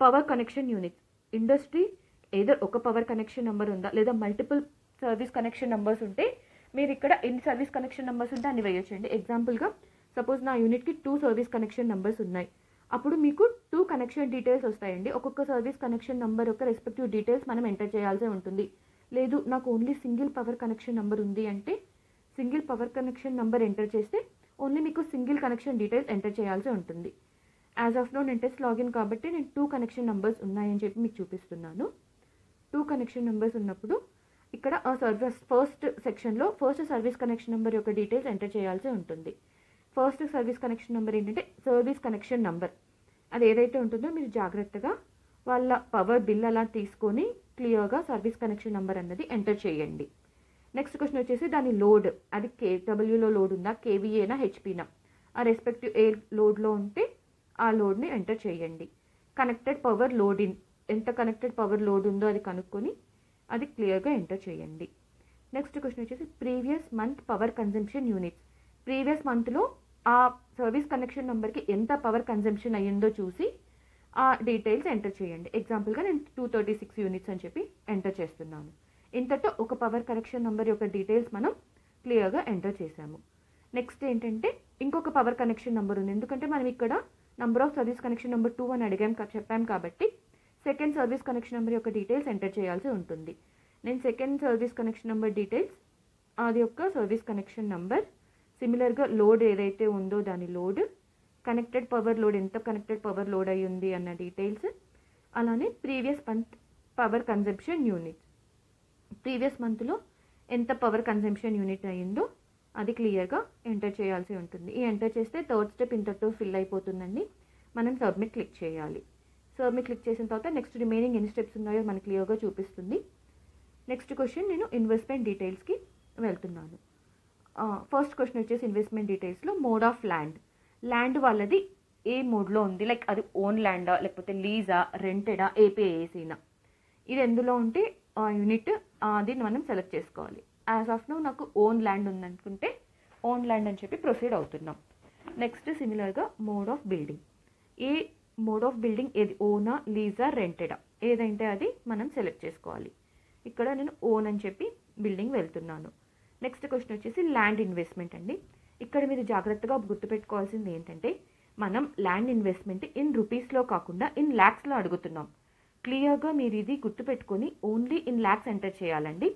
పవర్ కనెక్షన్ యూనిట్స్. ఇండస్ట్రీ ఏదో ఒక పవర్ కనెక్షన్ నెంబర్ ఉందా లేదా మల్టిపుల్ సర్వీస్ కనెక్షన్ నెంబర్స్ ఉంటే మీరు ఇక్కడ ఎన్ని సర్వీస్ కనెక్షన్ నెంబర్స్ ఉంటే అన్ని వేయొచ్చండి. ఎగ్జాంపుల్గా సపోజ్ నా యూనిట్కి 2 సర్వీస్ కనెక్షన్ నెంబర్స్ ఉన్నాయి, అప్పుడు మీకు 2 కనెక్షన్ డీటెయిల్స్ వస్తాయండి. ఒక్కొక్క సర్వీస్ కనెక్షన్ నెంబర్ యొక్క రెస్పెక్టివ్ డీటెయిల్స్ మనం ఎంటర్ చేయాల్సి ఉంటుంది. లేదు నాకు only single power connection number ఉంది అంటే single power connection number enter చేస్తే ఓన్లీ మీకు సింగిల్ కనెక్షన్ డీటెయిల్స్ ఎంటర్ చేయాల్సి ఉంటుంది. యాజ్ ఆఫ్ నో నేను టెస్ట్ లాగిన్ కాబట్టి నేను 2 కనెక్షన్ నెంబర్స్ ఉన్నాయని చెప్పి మీకు చూపిస్తున్నాను. 2 కనెక్షన్ నెంబర్స్ ఉన్నప్పుడు ఇక్కడ ఆ ఫస్ట్ సెక్షన్లో ఫస్ట్ సర్వీస్ కనెక్షన్ నెంబర్ యొక్క డీటెయిల్స్ ఎంటర్ చేయాల్సి ఉంటుంది. ఫస్ట్ సర్వీస్ కనెక్షన్ నెంబర్ ఏంటంటే సర్వీస్ కనెక్షన్ నెంబర్. అది ఏదైతే ఉంటుందో మీరు జాగ్రత్తగా వాళ్ళ పవర్ బిల్ అలా తీసుకొని క్లియర్గా సర్వీస్ కనెక్షన్ నెంబర్ అన్నది ఎంటర్ చేయండి. నెక్స్ట్ క్వశ్చన్ వచ్చేసి దాని లోడ్, అది KWలో లోడ్ ఉందా, KVAనా, HPనా, ఆ రెస్పెక్టివ్ ఏ లోడ్లో ఉంటే ఆ లోడ్ని ఎంటర్ చేయండి. కనెక్టెడ్ పవర్ లోడ్ ఇన్, ఎంత కనెక్టెడ్ పవర్ లోడ్ ఉందో అది కనుక్కొని అది క్లియర్గా ఎంటర్ చేయండి. నెక్స్ట్ క్వశ్చన్ వచ్చేసి previous month power consumption units. Previous మంత్లో ఆ సర్వీస్ కనెక్షన్ నెంబర్కి ఎంత పవర్ కన్జంప్షన్ అయ్యిందో చూసి ఆ డీటెయిల్స్ ఎంటర్ చేయండి. ఎగ్జాంపుల్గా నేను 236 యూనిట్స్ అని చెప్పి ఎంటర్ చేస్తున్నాను. ఇంతతో ఒక పవర్ కనెక్షన్ నెంబర్ యొక్క డీటెయిల్స్ మనం క్లియర్గా ఎంటర్ చేసాము. నెక్స్ట్ ఏంటంటే ఇంకొక పవర్ కనెక్షన్ నెంబర్ ఉంది, ఎందుకంటే మనం ఇక్కడ number of service connection number 2 అని చెప్పాం కాబట్టి సెకండ్ సర్వీస్ కనెక్షన్ నెంబర్ యొక్క డీటెయిల్స్ ఎంటర్ చేయాల్సి ఉంటుంది. నేను second service connection number details అది యొక్క సర్వీస్ కనెక్షన్ నెంబర్ సిమిలర్గా లోడ్ ఏదైతే ఉందో దాని లోడ్, కనెక్టెడ్ పవర్ లోడ్ ఎంత కనెక్టెడ్ పవర్ లోడ్ అయి ఉంది అన్న డీటెయిల్స్, అలానే previous month power consumption unit, previous మంత్లో ఎంత పవర్ కన్జంప్షన్ యూనిట్ అయ్యిందో అది క్లియర్గా ఎంటర్ చేయాల్సి ఉంటుంది. ఈ ఎంటర్ చేస్తే థర్డ్ స్టెప్ ఇంతటితో ఫిల్ అయిపోతుందండి. మనం సబ్మిట్ క్లిక్ చేయాలి. సబ్మిట్ క్లిక్ చేసిన తర్వాత నెక్స్ట్ రిమైనింగ్ ఎన్ని స్టెప్స్ ఉన్నాయో మనకి క్లియర్గా చూపిస్తుంది. నెక్స్ట్ క్వశ్చన్ నేను ఇన్వెస్ట్మెంట్ డీటెయిల్స్కి వెళ్తున్నాను. ఫస్ట్ క్వశ్చన్ వచ్చేసి ఇన్వెస్ట్మెంట్ డీటెయిల్స్లో మోడ్ ఆఫ్ ల్యాండ్, ల్యాండ్ వాళ్ళది ఏ మోడ్లో ఉంది, లైక్ అది ఓన్ ల్యాండా లేకపోతే లీజా, రెంటెడా, ఏపీఏసీనా, ఇది ఎందులో ఉంటే యూనిట్ అది మనం సెలెక్ట్ చేసుకోవాలి. యాజ్ ఆఫ్ నౌ నాకు ఓన్ ల్యాండ్ ఉందనుకుంటే ఓన్ ల్యాండ్ అని చెప్పి ప్రొసీడ్ అవుతున్నాం. నెక్స్ట్ సిమిలర్గా mode of building, A mode of building ఏది, ఓనా, లీజా, రెంటెడా, ఏదంటే అది మనం సెలెక్ట్ చేసుకోవాలి. ఇక్కడ నేను ఓన్ అని చెప్పి బిల్డింగ్ వెళ్తున్నాను. నెక్స్ట్ క్వశ్చన్ వచ్చేసి ల్యాండ్ ఇన్వెస్ట్మెంట్ అండి. ఇక్కడ మీరు జాగ్రత్తగా గుర్తుపెట్టుకోవాల్సింది ఏంటంటే మనం ల్యాండ్ ఇన్వెస్ట్మెంట్ ఇన్ రూపీస్లో కాకుండా ఇన్ ల్యాక్స్లో అడుగుతున్నాం. క్లియర్గా మీరు ఇది గుర్తుపెట్టుకొని ఓన్లీ ఇన్ ల్యాక్స్ ఎంటర్ చేయాలండి.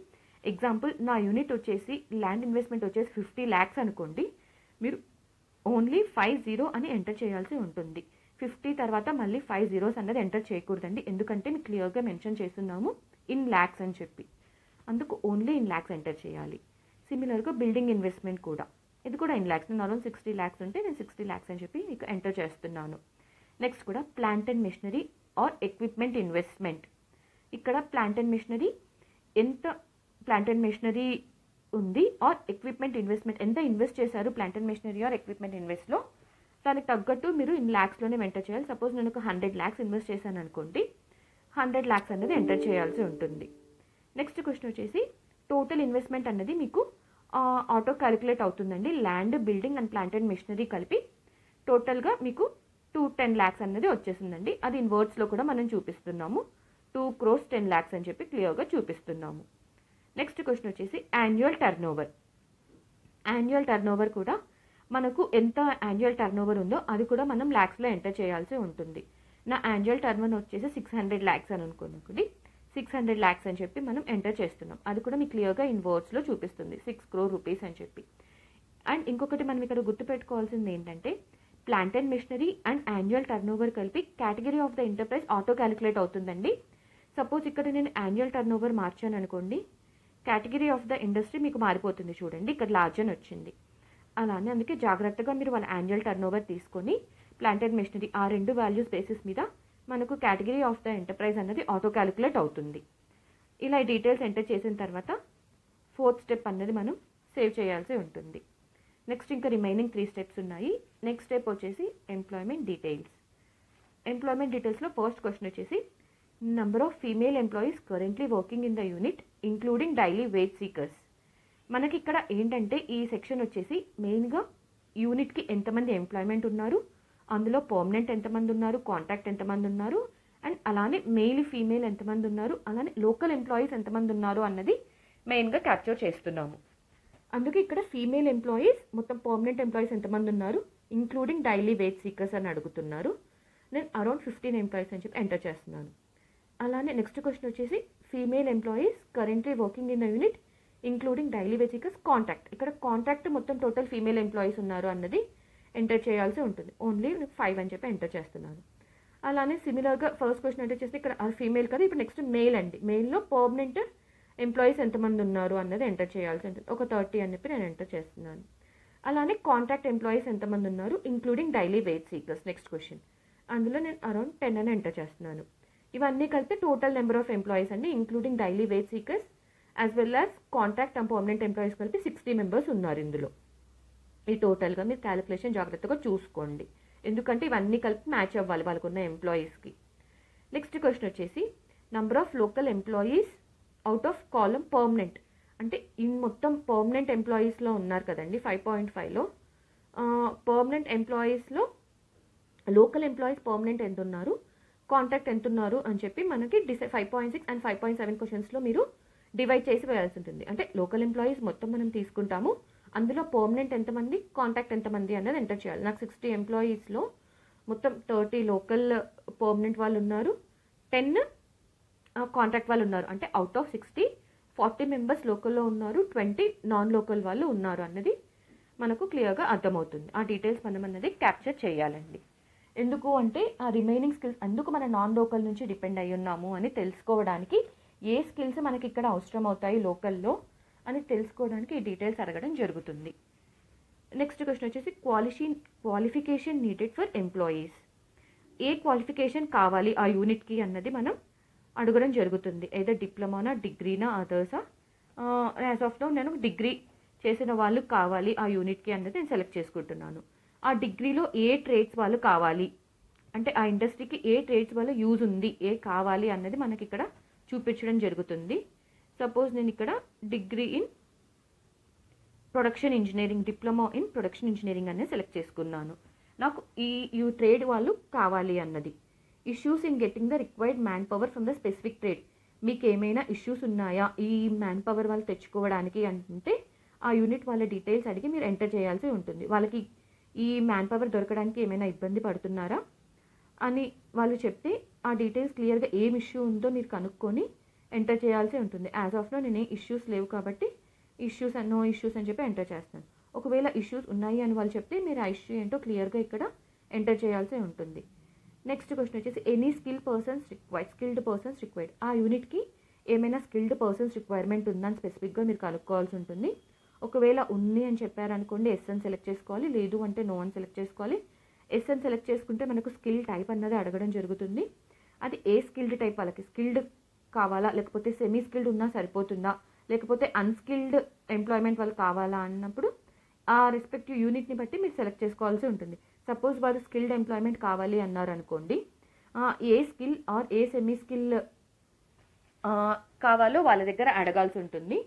ఎగ్జాంపుల్ నా యూనిట్ వచ్చేసి ల్యాండ్ ఇన్వెస్ట్మెంట్ వచ్చేసి 50 lakhs అనుకోండి, మీరు ఓన్లీ 50 అని ఎంటర్ చేయాల్సి ఉంటుంది. 50 తర్వాత మళ్ళీ 5 zeros అన్నది ఎంటర్ చేయకూడదండి, ఎందుకంటే మీకు క్లియర్గా మెన్షన్ చేస్తున్నాము ఇన్ ల్యాక్స్ అని చెప్పి, అందుకు ఓన్లీ ఇన్ ల్యాక్స్ ఎంటర్ చేయాలి. సిమిలర్గా బిల్డింగ్ ఇన్వెస్ట్మెంట్ కూడా, ఇది కూడా ఇన్ ల్యాక్స్, నేను అరౌండ్ 60 lakhs ఉంటే నేను 60 lakhs అని చెప్పి మీకు ఎంటర్ చేస్తున్నాను. నెక్స్ట్ కూడా plant and machinery or equipment investment. ఇక్కడ ప్లాంట్ అండ్ మెషినరీ ఎంత ప్లాంట్ అండ్ మెషినరీ ఉంది ఆర్ ఎక్విప్మెంట్ ఇన్వెస్ట్మెంట్ ఎంత ఇన్వెస్ట్ చేశారు plant and machinery or equipment ఇన్వెస్ట్లో, దానికి తగ్గట్టు మీరు ఇన్ ల్యాక్స్లోనే ఎంటర్ చేయాలి. సపోజ్ నేను ఒక 100 lakhs ఇన్వెస్ట్ చేశాను అనుకోండి, 100 lakhs అనేది ఎంటర్ చేయాల్సి ఉంటుంది. నెక్స్ట్ క్వశ్చన్ వచ్చేసి టోటల్ ఇన్వెస్ట్మెంట్ అన్నది మీకు ఆటో క్యాలిక్యులేట్ అవుతుందండి. Land, building and plant and machinery కలిపి టోటల్గా మీకు 210 lakhs అన్నది వచ్చేసిందండి. అది ఇన్ వర్డ్స్లో కూడా మనం చూపిస్తున్నాము, 2 crores 10 lakhs అని చెప్పి క్లియర్గా చూపిస్తున్నాము. నెక్స్ట్ క్వశ్చన్ వచ్చేసి annual turn over. Annual turn over కూడా మనకు ఎంత యాన్యువల్ టర్న్ ఓవర్ ఉందో అది కూడా మనం ల్యాక్స్లో ఎంటర్ చేయాల్సి ఉంటుంది. నా యాన్యువల్ టర్న్ ఓవర్ వచ్చేసి 600 lakhs అని అనుకోండి, 600 lakhs అని చెప్పి మనం ఎంటర్ చేస్తున్నాం. అది కూడా మీకు క్లియర్గా ఇన్ వర్డ్స్లో చూపిస్తుంది 6 crore rupees అని చెప్పి. అండ్ ఇంకొకటి మనం ఇక్కడ గుర్తుపెట్టుకోవాల్సింది ఏంటంటే plant and machinery and annual turnover కలిపి category of the enterprise auto calculate అవుతుందండి. సపోజ్ ఇక్కడ నేను యాన్యువల్ టర్న్ ఓవర్ మార్చాను అనుకోండి, కేటగిరీ ఆఫ్ ద ఇండస్ట్రీ మీకు మారిపోతుంది. చూడండి ఇక్కడ లార్జ్ అని వచ్చింది. అలానే అందుకే జాగ్రత్తగా మీరు వాళ్ళ యాన్యువల్ టర్న్ ఓవర్ తీసుకొని ప్లాంట్ అండ్ మెషినరీ ఆ రెండు వాల్యూస్ బేసిస్ మీద మనకు కేటగిరీ ఆఫ్ ద ఎంటర్ప్రైజ్ అన్నది ఆటో క్యాలిక్యులేట్ అవుతుంది. ఇలా ఈ డీటెయిల్స్ ఎంటర్ చేసిన తర్వాత 4th స్టెప్ అన్నది మనం సేవ్ చేయాల్సి ఉంటుంది. నెక్స్ట్ ఇంకా రిమైనింగ్ 3 steps ఉన్నాయి. నెక్స్ట్ స్టెప్ వచ్చేసి ఎంప్లాయ్మెంట్ డీటెయిల్స్. ఎంప్లాయ్మెంట్ డీటెయిల్స్లో ఫస్ట్ క్వశ్చన్ వచ్చేసి number of female employees currently working in the unit including daily wage seekers. మనకి ఇక్కడ ఏంటంటే ఈ సెక్షన్ వచ్చేసి మెయిన్గా యూనిట్కి ఎంతమంది ఎంప్లాయ్మెంట్ ఉన్నారు, అందులో పర్మనెంట్ ఎంతమంది ఉన్నారు, కాంట్రాక్ట్ ఎంతమంది ఉన్నారు, అండ్ అలానే మెయిల్ ఫీమేల్ ఎంతమంది ఉన్నారు, అలానే లోకల్ ఎంప్లాయీస్ ఎంతమంది ఉన్నారు అన్నది మెయిన్గా క్యాప్చర్ చేస్తున్నాము. అందుకే ఇక్కడ ఫీమేల్ ఎంప్లాయీస్ మొత్తం పర్మనెంట్ ఎంప్లాయీస్ ఎంతమంది ఉన్నారు ఇంక్లూడింగ్ డైలీ వేజ్ సీకర్స్ అని అడుగుతున్నారు. నేను అరౌండ్ 15 employees అని చెప్పి ఎంటర్ చేస్తున్నాను. అలానే నెక్స్ట్ క్వశ్చన్ వచ్చేసి female employees currently working in the unit including daily wage seekers contract. ఇక్కడ కాంట్రాక్ట్ మొత్తం టోటల్ ఫీమేల్ ఎంప్లాయీస్ ఉన్నారు అన్నది ఎంటర్ చేయాల్సి ఉంటుంది. ఓన్లీ 5 అని చెప్పి ఎంటర్ చేస్తున్నాను. అలానే సిమిలర్గా ఫస్ట్ క్వశ్చన్ ఎంటర్ చేస్తే ఇక్కడ ఫీమేల్ కదా, ఇప్పుడు నెక్స్ట్ మెయిల్ అండి. మెయిల్లో పర్మనెంట్ ఎంప్లాయీస్ ఎంతమంది ఉన్నారు అన్నది ఎంటర్ చేయాల్సి ఉంటుంది. ఒక 30 అని చెప్పి నేను ఎంటర్ చేస్తున్నాను. అలానే కాంట్రాక్ట్ ఎంప్లాయీస్ ఎంతమంది ఉన్నారు including daily wage seekers next question, అందులో నేను అరౌండ్ 10 అని ఎంటర్ చేస్తున్నాను. ఇవన్నీ కలిపి టోటల్ నెంబర్ ఆఫ్ ఎంప్లాయీస్ అండి including daily wage seekers as well as contract and permanent employees కలిపి 60 members ఉన్నారు ఇందులో. ఈ టోటల్గా మీరు క్యాలిక్యులేషన్ జాగ్రత్తగా చూసుకోండి, ఎందుకంటే ఇవన్నీ కలిపి మ్యాచ్ అవ్వాలి వాళ్ళకున్న ఎంప్లాయీస్కి. నెక్స్ట్ క్వశ్చన్ వచ్చేసి number of local employees out of column permanent. అంటే ఈ మొత్తం పర్మనెంట్ ఎంప్లాయీస్లో ఉన్నారు కదండి 5.5లో, పర్మనెంట్ ఎంప్లాయీస్లో లోకల్ ఎంప్లాయీస్ పర్మనెంట్ ఎంత ఉన్నారు, కాంట్రాక్ట్ ఎంత ఉన్నారు అని చెప్పి మనకి 5.6 and 5.7 క్వశ్చన్స్లో మీరు డివైడ్ చేసి వేయాల్సి ఉంటుంది. అంటే లోకల్ ఎంప్లాయీస్ మొత్తం మనం తీసుకుంటాము, అందులో పర్మనెంట్ ఎంతమంది, కాంట్రాక్ట్ ఎంతమంది అన్నది ఎంటర్ చేయాలి. నాకు 60 employeesలో మొత్తం 30 లోకల్ పర్మనెంట్ వాళ్ళు ఉన్నారు, 10 కాంట్రాక్ట్ వాళ్ళు ఉన్నారు. అంటే అవుట్ ఆఫ్ 60 40 members లోకల్లో ఉన్నారు, 20 నాన్ లోకల్ వాళ్ళు ఉన్నారు అన్నది మనకు క్లియర్గా అర్థమవుతుంది. ఆ డీటెయిల్స్ మనం అన్నది క్యాప్చర్ చేయాలండి. ఎందుకు అంటే ఆ రిమైనింగ్ స్కిల్స్ ఎందుకు మన నాన్ లోకల్ నుంచి డిపెండ్ అయ్యి ఉన్నాము అని తెలుసుకోవడానికి, ఏ స్కిల్స్ మనకి ఇక్కడ అవసరం అవుతాయి లోకల్లో అని తెలుసుకోవడానికి ఈ డీటెయిల్స్ అడగడం జరుగుతుంది. నెక్స్ట్ క్వశ్చన్ వచ్చేసి qualification needed for employees. A qualification కావాలి ఆ యూనిట్కి అన్నది మనం అడగడం జరుగుతుంది. ఏదో డిప్లొమానా, డిగ్రీనా, అదర్సా. యాజ్ ఆఫ్ నౌ నేను డిగ్రీ చేసిన వాళ్ళు కావాలి ఆ యూనిట్కి అన్నది నేను సెలెక్ట్ చేసుకుంటున్నాను. ఆ డిగ్రీలో ఏ ట్రేడ్స్ వాళ్ళు కావాలి అంటే ఆ ఇండస్ట్రీకి ఏ ట్రేడ్స్ వల్ల యూజ్ ఉంది, ఏ కావాలి అన్నది మనకి ఇక్కడ చూపించడం జరుగుతుంది. సపోజ్ నేను ఇక్కడ degree in production engineering, diploma in production engineering అనేది సెలెక్ట్ చేసుకున్నాను. నాకు ఈ ట్రేడ్ వాళ్ళు కావాలి అన్నది. Issues in getting the required man power from the specific trade. మీకు ఏమైనా ఇష్యూస్ ఉన్నాయా ఈ మ్యాన్ పవర్ వాళ్ళు తెచ్చుకోవడానికి అంటే ఆ యూనిట్ వాళ్ళ డీటెయిల్స్ అడిగి మీరు ఎంటర్ చేయాల్సి ఉంటుంది. వాళ్ళకి ఈ మ్యాన్ పవర్ దొరకడానికి ఏమైనా ఇబ్బంది పడుతున్నారా అని వాళ్ళు చెప్తే ఆ డీటెయిల్స్ క్లియర్గా ఏం ఇష్యూ ఉందో మీరు కనుక్కొని ఎంటర్ చేయాల్సి ఉంటుంది. యాజ్ ఆఫ్ నో నేను ఇష్యూస్ లేవు కాబట్టి నో ఇష్యూస్ అని చెప్పి ఎంటర్ చేస్తాను. ఒకవేళ ఇష్యూస్ ఉన్నాయి అని వాళ్ళు చెప్తే మీరు ఆ ఇష్యూ ఏంటో క్లియర్గా ఇక్కడ ఎంటర్ చేయాల్సి ఉంటుంది. నెక్స్ట్ క్వశ్చన్ వచ్చేసి ఎనీ స్కిల్డ్ పర్సన్స్ రిక్వైర్డ్. ఆ యూనిట్కి ఏమైనా స్కిల్డ్ పర్సన్స్ రిక్వైర్మెంట్ ఉందని స్పెసిఫిక్గా మీరు కనుక్కోవాల్సి ఉంటుంది. ఒకవేళ ఉంది అని చెప్పారనుకోండి ఎస్ అని సెలెక్ట్ చేసుకోవాలి, లేదు అంటే నో అని సెలెక్ట్ చేసుకోవాలి. ఎస్ అని సెలెక్ట్ చేసుకుంటే మనకు స్కిల్ టైప్ అన్నది అడగడం జరుగుతుంది. అది ఏ స్కిల్డ్ టైప్ వాళ్ళకి స్కిల్డ్ కావాలా, లేకపోతే సెమీ స్కిల్డ్ ఉన్నా సరిపోతుందా, లేకపోతే అన్స్కిల్డ్ ఎంప్లాయ్మెంట్ వాళ్ళు కావాలా అన్నప్పుడు ఆ రెస్పెక్టివ్ యూనిట్ని బట్టి మీరు సెలెక్ట్ చేసుకోవాల్సి ఉంటుంది. సపోజ్ వాళ్ళు స్కిల్డ్ ఎంప్లాయ్మెంట్ కావాలి అన్నారు అనుకోండి, a skill or a semi skill కావాలో వాళ్ళ దగ్గర అడగాల్సి ఉంటుంది.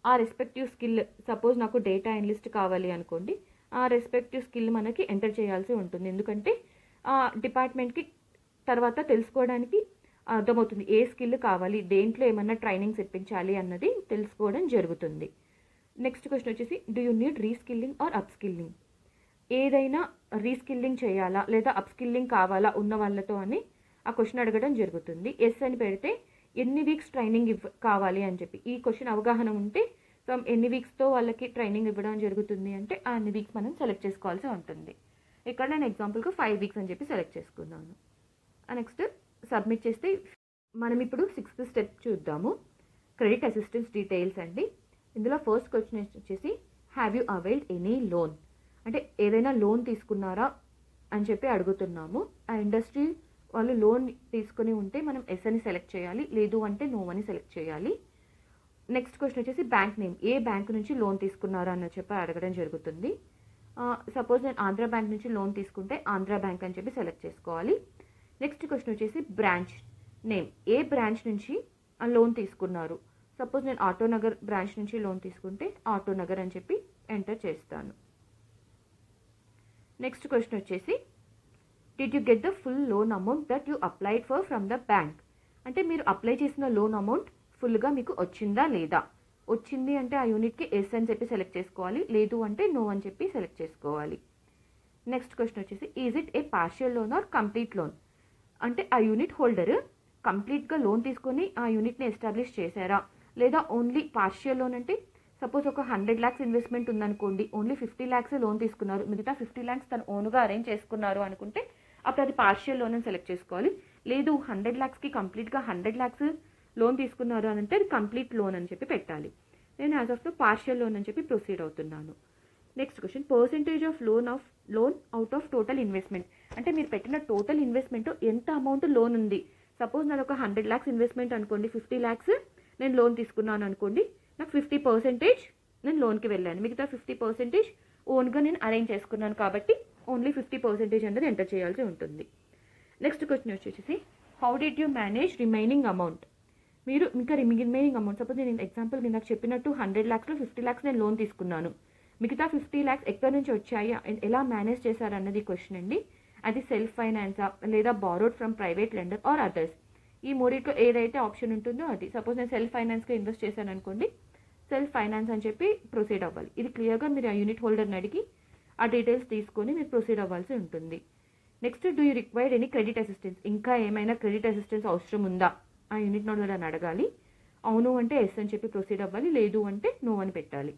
ఆ రెస్పెక్టివ్ స్కిల్ సపోజ్ నాకు డేటా అనలిస్ట్ కావాలి అనుకోండి, ఆ రెస్పెక్టివ్ స్కిల్ మనకి ఎంటర్ చేయాల్సి ఉంటుంది. ఎందుకంటే ఆ డిపార్ట్మెంట్కి తర్వాత తెలుసుకోవడానికి అర్థమవుతుంది ఏ స్కిల్ కావాలి, దేంట్లో ఏమన్నా ట్రైనింగ్స్ ఇప్పించాలి అన్నది తెలుసుకోవడం జరుగుతుంది. నెక్స్ట్ క్వశ్చన్ వచ్చేసి do you need reskilling or upskilling. ఏదైనా రీస్కిల్లింగ్ చేయాలా లేదా అప్స్కిల్లింగ్ కావాలా ఉన్న వాళ్ళతో అని ఆ క్వశ్చన్ అడగడం జరుగుతుంది. ఎస్ అని పెడితే ఎన్ని వీక్స్ ట్రైనింగ్ కావాలి అని చెప్పి ఈ క్వశ్చన్ అవగాహన ఉంటే సో ఎన్ని వీక్స్తో వాళ్ళకి ట్రైనింగ్ ఇవ్వడం జరుగుతుంది అంటే ఆ అన్ని వీక్స్ మనం సెలెక్ట్ చేసుకోవాల్సి ఉంటుంది. ఇక్కడ నేను ఎగ్జాంపుల్కి 5 వీక్స్ అని చెప్పి సెలెక్ట్ చేసుకున్నాను. నెక్స్ట్ సబ్మిట్ చేస్తే మనం ఇప్పుడు 6th స్టెప్ చూద్దాము. క్రెడిట్ అసిస్టెన్స్ డీటెయిల్స్ అండి. ఇందులో ఫస్ట్ క్వశ్చన్ వచ్చేసి have you availed any loan అంటే ఏదైనా లోన్ తీసుకున్నారా అని చెప్పి అడుగుతున్నాము. ఆ ఇండస్ట్రీ వాళ్ళు లోన్ తీసుకుని ఉంటే మనం ఎస్ అని సెలెక్ట్ చేయాలి, లేదు అంటే నో అని సెలెక్ట్ చేయాలి. నెక్స్ట్ క్వశ్చన్ వచ్చేసి బ్యాంక్ నేమ్, ఏ బ్యాంక్ నుంచి లోన్ తీసుకున్నారా అని చెప్పి అడగడం జరుగుతుంది. సపోజ్ నేను ఆంధ్ర బ్యాంక్ నుంచి లోన్ తీసుకుంటే ఆంధ్ర బ్యాంక్ అని చెప్పి సెలెక్ట్ చేసుకోవాలి. నెక్స్ట్ క్వశ్చన్ వచ్చేసి బ్రాంచ్ నేమ్, ఏ బ్రాంచ్ నుంచి లోన్ తీసుకున్నారు. సపోజ్ నేను ఆటోనగర్ బ్రాంచ్ నుంచి లోన్ తీసుకుంటే ఆటోనగర్ అని చెప్పి ఎంటర్ చేస్తాను. నెక్స్ట్ క్వశ్చన్ వచ్చేసి did you get the full loan amount that you applied for from the bank. అంటే మీరు అప్లై చేసిన లోన్ అమౌంట్ ఫుల్గా మీకు వచ్చిందా లేదా. వచ్చింది అంటే ఆ యూనిట్కి ఎస్ అని చెప్పి సెలెక్ట్ చేసుకోవాలి, లేదు అంటే నో అని చెప్పి సెలెక్ట్ చేసుకోవాలి. నెక్స్ట్ క్వశ్చన్ వచ్చేసి is it a partial loan or complete loan. అంటే ఆ యూనిట్ హోల్డర్ కంప్లీట్గా లోన్ తీసుకొని ఆ యూనిట్ని ఎస్టాబ్లిష్ చేశారా, లేదా ఓన్లీ పార్షియల్ లోన్ అంటే సపోజ్ ఒక 100 lakhs ఇన్వెస్ట్మెంట్ ఉందనుకోండి, ఓన్లీ 50 lakhs లోన్ తీసుకున్నారు, మిగతా 50 lakhs తను ఓన్గా అరేంజ్ చేసుకున్నారు అనుకుంటే అప్పుడు అది పార్షియల్ లోన్ అని సెలెక్ట్ చేసుకోవాలి. లేదు 100 lakhsకి కంప్లీట్గా 100 lakhs లోన్ తీసుకున్నారు అని అంటే అది కంప్లీట్ లోన్ అని చెప్పి పెట్టాలి. నేను as of the partial loan అని చెప్పి ప్రొసీడ్ అవుతున్నాను. Next question percentage of loan out of total investment. అంటే మీరు పెట్టిన టోటల్ ఇన్వెస్ట్మెంట్ ఎంత అమౌంట్ లోన్ ఉంది. సపోజ్ నాది ఒక 100 lakhs ఇన్వెస్ట్మెంట్ అనుకోండి, 50 lakhs నేను లోన్ తీసుకున్నాను అనుకోండి, నాకు 50% నేను లోన్కి వెళ్ళాను, మిగతా 50% ఓన్గా నేను అరేంజ్ చేసుకున్నాను కాబట్టి ఓన్లీ 50% అనేది ఎంటర్ చేయాల్సి ఉంటుంది. నెక్స్ట్ క్వశ్చన్ వచ్చేసి how did you manage remaining amount. మీరు ఇంకా రిమైనింగ్ అమౌంట్ సపోజ్ నేను ఎగ్జాంపుల్ నేను నాకు చెప్పినట్టు 100 lakhsలో 50 lakhs నేను లోన్ తీసుకున్నాను, మిగతా 50 lakhs ఎక్కడి నుంచి వచ్చాయి ఎలా మేనేజ్ చేశారు అన్నది క్వశ్చన్ అండి. అది సెల్ఫ్ ఫైనాన్సా లేదా borrowed from private lender or others. ఈ మూడిట్లో ఏదైతే ఆప్షన్ ఉంటుందో అది. సపోజ్ నేను సెల్ఫ్ ఫైనాన్స్గా ఇన్వెస్ట్ చేశాను అనుకోండి, సెల్ఫ్ ఫైనాన్స్ అని చెప్పి ప్రొసీడ్ అవ్వాలి. ఇది క్లియర్గా మీరు ఆ యూనిట్ హోల్డర్ని అడిగి ఆ డీటెయిల్స్ తీసుకొని మీరు ప్రొసీడ్ అవ్వాల్సి ఉంటుంది. Next do you required any credit assistance. ఇంకా ఏమైనా క్రెడిట్ అసిస్టెన్స్ అవసరం ఉందా ఆ యూనిట్ హోల్డర్ అని అడగాలి. అవును అంటే ఎస్ అని చెప్పి ప్రొసీడ్ అవ్వాలి, లేదు అంటే నో అని పెట్టాలి.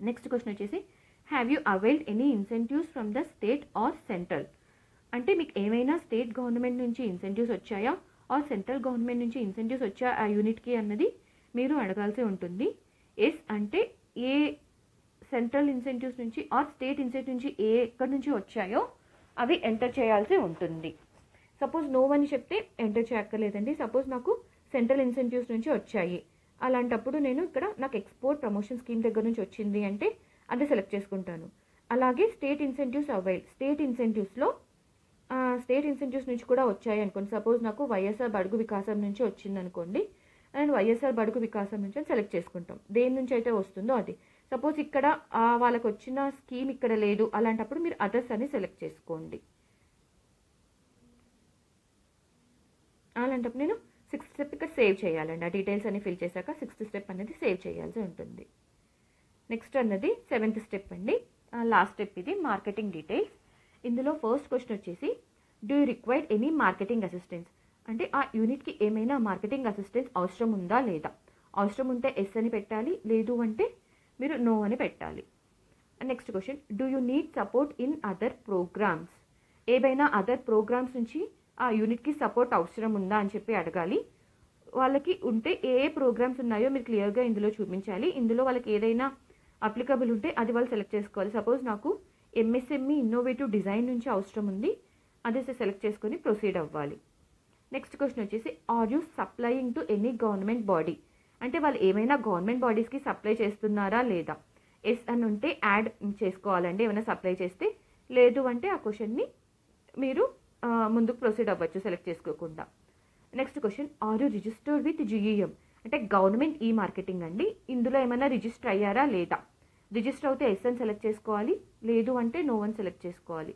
నెక్స్ట్ క్వశ్చన్ వచ్చేసి have you availed any incentives from the state or central, అంటే మీకు ఏమైనా స్టేట్ గవర్నమెంట్ నుంచి ఇన్సెంటివ్స్ వచ్చాయా ఆర్ సెంట్రల్ గవర్నమెంట్ నుంచి ఇన్సెంటివ్స్ వచ్చా ఆ యూనిట్కి అన్నది మీరు అడగాల్సి ఉంటుంది. ఎస్ అంటే ఏ సెంట్రల్ ఇన్సెంటివ్స్ నుంచి ఆర్ స్టేట్ ఇన్సెంటివ్ నుంచి ఎక్కడి నుంచి వచ్చాయో అవి ఎంటర్ చేయాల్సి ఉంటుంది. సపోజ్ నో అని చెప్తే ఎంటర్ చేయక్కర్లేదండి. సపోజ్ నాకు సెంట్రల్ ఇన్సెంటివ్స్ నుంచి వచ్చాయి, అలాంటప్పుడు నేను ఇక్కడ నాకు ఎక్స్పోర్ట్ ప్రమోషన్ స్కీమ్ దగ్గర నుంచి వచ్చింది అంటే అది సెలెక్ట్ చేసుకుంటాను. అలాగే state incentives avail, state incentives నుంచి కూడా వచ్చాయి అనుకోండి. సపోజ్ నాకు వైఎస్ఆర్ బడుగు వికాసం నుంచి వచ్చింది అనుకోండి, అండ్ వైఎస్ఆర్ బడుగు వికాసం నుంచి సెలెక్ట్ చేసుకుంటాం దేని నుంచి అయితే వస్తుందో అది. సపోజ్ ఇక్కడ వాళ్ళకి వచ్చిన స్కీమ్ ఇక్కడ లేదు, అలాంటప్పుడు మీరు అదర్స్ అని సెలెక్ట్ చేసుకోండి. అలాంటప్పుడు నేను 6th స్టెప్ ఇక్కడ సేవ్ చేయాలండి. ఆ డీటెయిల్స్ అన్ని ఫిల్ చేశాక 6th స్టెప్ అనేది సేవ్ చేయాల్సి ఉంటుంది. నెక్స్ట్ అన్నది 7th స్టెప్ అండి, లాస్ట్ స్టెప్ ఇది, మార్కెటింగ్ డీటెయిల్స్. ఇందులో ఫస్ట్ క్వశ్చన్ వచ్చేసి do you require any marketing assistance, అంటే ఆ యూనిట్కి ఏమైనా మార్కెటింగ్ అసిస్టెన్స్ అవసరం ఉందా లేదా. అవసరం ఉంటే ఎస్ అని పెట్టాలి, లేదు అంటే మీరు నో అని పెట్టాలి. Next question do you need support in other programs, ఏవైనా అదర్ ప్రోగ్రామ్స్ నుంచి ఆ యూనిట్కి సపోర్ట్ అవసరం ఉందా అని చెప్పి అడగాలి. వాళ్ళకి ఉంటే ఏ ప్రోగ్రామ్స్ ఉన్నాయో మీరు క్లియర్గా ఇందులో చూపించాలి. ఇందులో వాళ్ళకి ఏదైనా అప్లికబుల్ ఉంటే అది వాళ్ళు సెలెక్ట్ చేసుకోవాలి. సపోజ్ నాకు ఎంఎస్ఎంఈ ఇన్నోవేటివ్ డిజైన్ నుంచి అవసరం ఉంది, అదే సెలెక్ట్ చేసుకొని ప్రొసీడ్ అవ్వాలి. నెక్స్ట్ క్వశ్చన్ వచ్చేసి are you supplying to any government body, అంటే వాళ్ళు ఏమైనా గవర్నమెంట్ బాడీస్కి సప్లై చేస్తున్నారా లేదా. ఎస్ అని ఉంటే యాడ్ చేసుకోవాలండి ఏమైనా సప్లై చేస్తే, లేదు అంటే ఆ క్వశ్చన్ని మీరు ముందుకు ప్రొసీడ్ అవ్వచ్చు సెలెక్ట్ చేసుకోకుండా. Next question are you registered with GeM, అంటే గవర్నమెంట్ ఈ మార్కెటింగ్ అండి, ఇందులో ఏమైనా రిజిస్టర్ అయ్యారా లేదా. రిజిస్టర్ అవుతే ఎస్ అని సెలెక్ట్ చేసుకోవాలి, లేదు అంటే నో అని సెలెక్ట్ చేసుకోవాలి.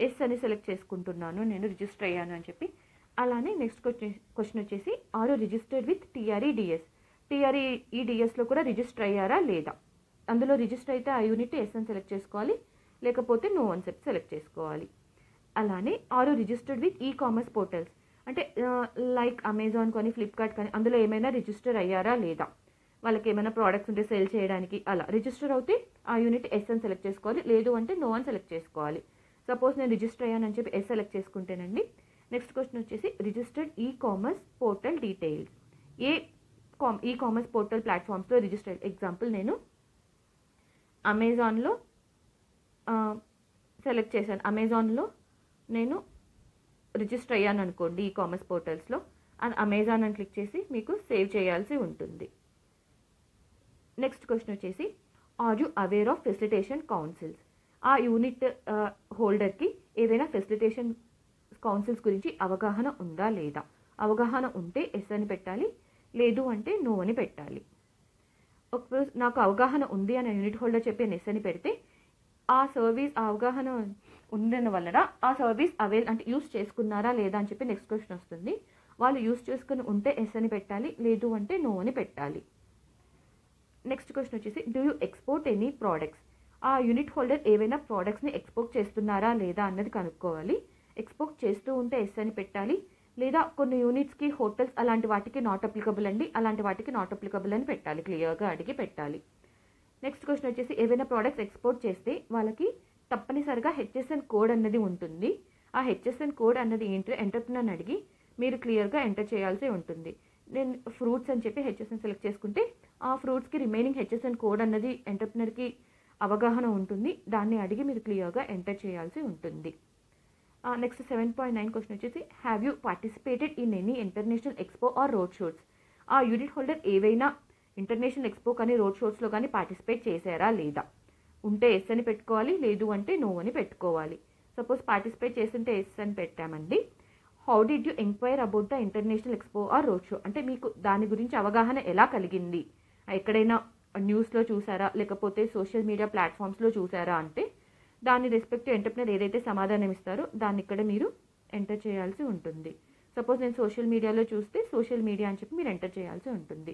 ఎస్ అని సెలెక్ట్ చేసుకుంటున్నాను నేను రిజిస్టర్ అయ్యాను అని చెప్పి. అలానే నెక్స్ట్ క్వశ్చన్ వచ్చేసి ఆర్ యూ రిజిస్టర్డ్ విత్ టీఆర్ఈడిఎస్, టీఆర్ఈడిఎస్లో కూడా రిజిస్టర్ అయ్యారా లేదా. అందులో రిజిస్టర్ అయితే ఆ యూనిట్ ఎస్ అని సెలెక్ట్ చేసుకోవాలి, లేకపోతే నో అని చెప్పి సెలెక్ట్ చేసుకోవాలి. అలానే are you registered with e commerce portals, అంటే లైక్ అమెజాన్ కానీ ఫ్లిప్కార్ట్ కానీ అందులో ఏమైనా రిజిస్టర్ అయ్యారా లేదా. వాళ్ళకి ఏమైనా ప్రోడక్ట్స్ ఉంటే సేల్ చేయడానికి అలా రిజిస్టర్ అవుతే ఆ యూనిట్ ఎస్ అని సెలెక్ట్ చేసుకోవాలి, లేదు అంటే నో అని సెలెక్ట్ చేసుకోవాలి. సపోజ్ నేను రిజిస్టర్ అయ్యానని చెప్పి ఎస్ సెలెక్ట్ చేసుకుంటేనండి. నెక్స్ట్ క్వశ్చన్ వచ్చేసి registered e commerce portal details, e commerce portal ప్లాట్ఫామ్స్లో రిజిస్టర్. ఎగ్జాంపుల్ నేను అమెజాన్లో సెలెక్ట్ చేశాను, అమెజాన్లో నేను రిజిస్టర్ అయ్యాను అనుకోండి ఈ కామర్స్ పోర్టల్స్లో, అది అమెజాన్ అని క్లిక్ చేసి మీకు సేవ్ చేయాల్సి ఉంటుంది. నెక్స్ట్ క్వశ్చన్ వచ్చేసి are you aware of facilitation councils, ఆ యూనిట్ హోల్డర్కి ఏదైనా ఫెసిలిటేషన్ కౌన్సిల్స్ గురించి అవగాహన ఉందా లేదా. అవగాహన ఉంటే ఎస్ అని పెట్టాలి, లేదు అంటే నో అని పెట్టాలి. ఒకరోజు నాకు అవగాహన ఉంది అని యూనిట్ హోల్డర్ చెప్పి ఎస్ అని పెడితే ఆ సర్వీస్ అవగాహన ఉండడం వలన ఆ సర్వీస్ అవైల్ అంటే యూస్ చేసుకున్నారా లేదా అని చెప్పి నెక్స్ట్ క్వశ్చన్ వస్తుంది. వాళ్ళు యూస్ చేసుకుని ఉంటే ఎస్ అని పెట్టాలి, లేదు అంటే నో అని పెట్టాలి. నెక్స్ట్ క్వశ్చన్ వచ్చేసి do you export any products, ఆ యూనిట్ హోల్డర్ ఏవైనా ప్రోడక్ట్స్ని ఎక్స్పోర్ట్ చేస్తున్నారా లేదా అన్నది కనుక్కోవాలి. ఎక్స్పోర్ట్ చేస్తూ ఉంటే ఎస్ అని పెట్టాలి, లేదా కొన్ని యూనిట్స్కి హోటల్స్ అలాంటి వాటికి నాట్ అప్లికబుల్ అండి, అలాంటి వాటికి నాట్ అప్లికబుల్ అని పెట్టాలి, క్లియర్గా అడిగి పెట్టాలి. నెక్స్ట్ క్వశ్చన్ వచ్చేసి ఏవైనా ప్రోడక్ట్స్ ఎక్స్పోర్ట్ చేస్తే వాళ్ళకి తప్పనిసరిగా హెచ్ఎస్ఎన్ కోడ్ అన్నది ఉంటుంది. ఆ హెచ్ఎస్ఎన్ కోడ్ అన్నది ఏంటో ఎంటర్ప్రెన్యూర్ని అడిగి మీరు క్లియర్గా ఎంటర్ చేయాల్సి ఉంటుంది. నేను ఫ్రూట్స్ అని చెప్పి హెచ్ఎస్ఎన్ సెలెక్ట్ చేసుకుంటే ఆ ఫ్రూట్స్కి రిమైనింగ్ హెచ్ఎస్ఎన్ కోడ్ అన్నది ఎంటర్ప్రెన్యూర్కి అవగాహన ఉంటుంది, దాన్ని అడిగి మీరు క్లియర్గా ఎంటర్ చేయాల్సి ఉంటుంది. నెక్స్ట్ 7.9 క్వశ్చన్ వచ్చేసి have you participated in any international expo or road shows, ఆ యూనిట్ హోల్డర్ ఏవైనా ఇంటర్నేషనల్ ఎక్స్పో కానీ రోడ్ షోస్లో కానీ పార్టిసిపేట్ చేశారా లేదా. ఉంటే ఎస్ అని పెట్టుకోవాలి, లేదు అంటే నో అని పెట్టుకోవాలి. సపోజ్ పార్టిసిపేట్ చేస్తుంటే ఎస్ అని పెట్టామండి. How did you enquire about the international expo or road show, అంటే మీకు దాని గురించి అవగాహన ఎలా కలిగింది, ఎక్కడైనా న్యూస్లో చూసారా లేకపోతే సోషల్ మీడియా ప్లాట్ఫామ్స్లో చూసారా అంటే దాని రెస్పెక్టివ్ ఎంటర్ప్రెన్యూర్ ఏదైతే సమాధానం ఇస్తారో దాన్ని ఇక్కడ మీరు ఎంటర్ చేయాల్సి ఉంటుంది. సపోజ్ నేను సోషల్ మీడియాలో చూస్తే సోషల్ మీడియా అని చెప్పి మీరు ఎంటర్ చేయాల్సి ఉంటుంది.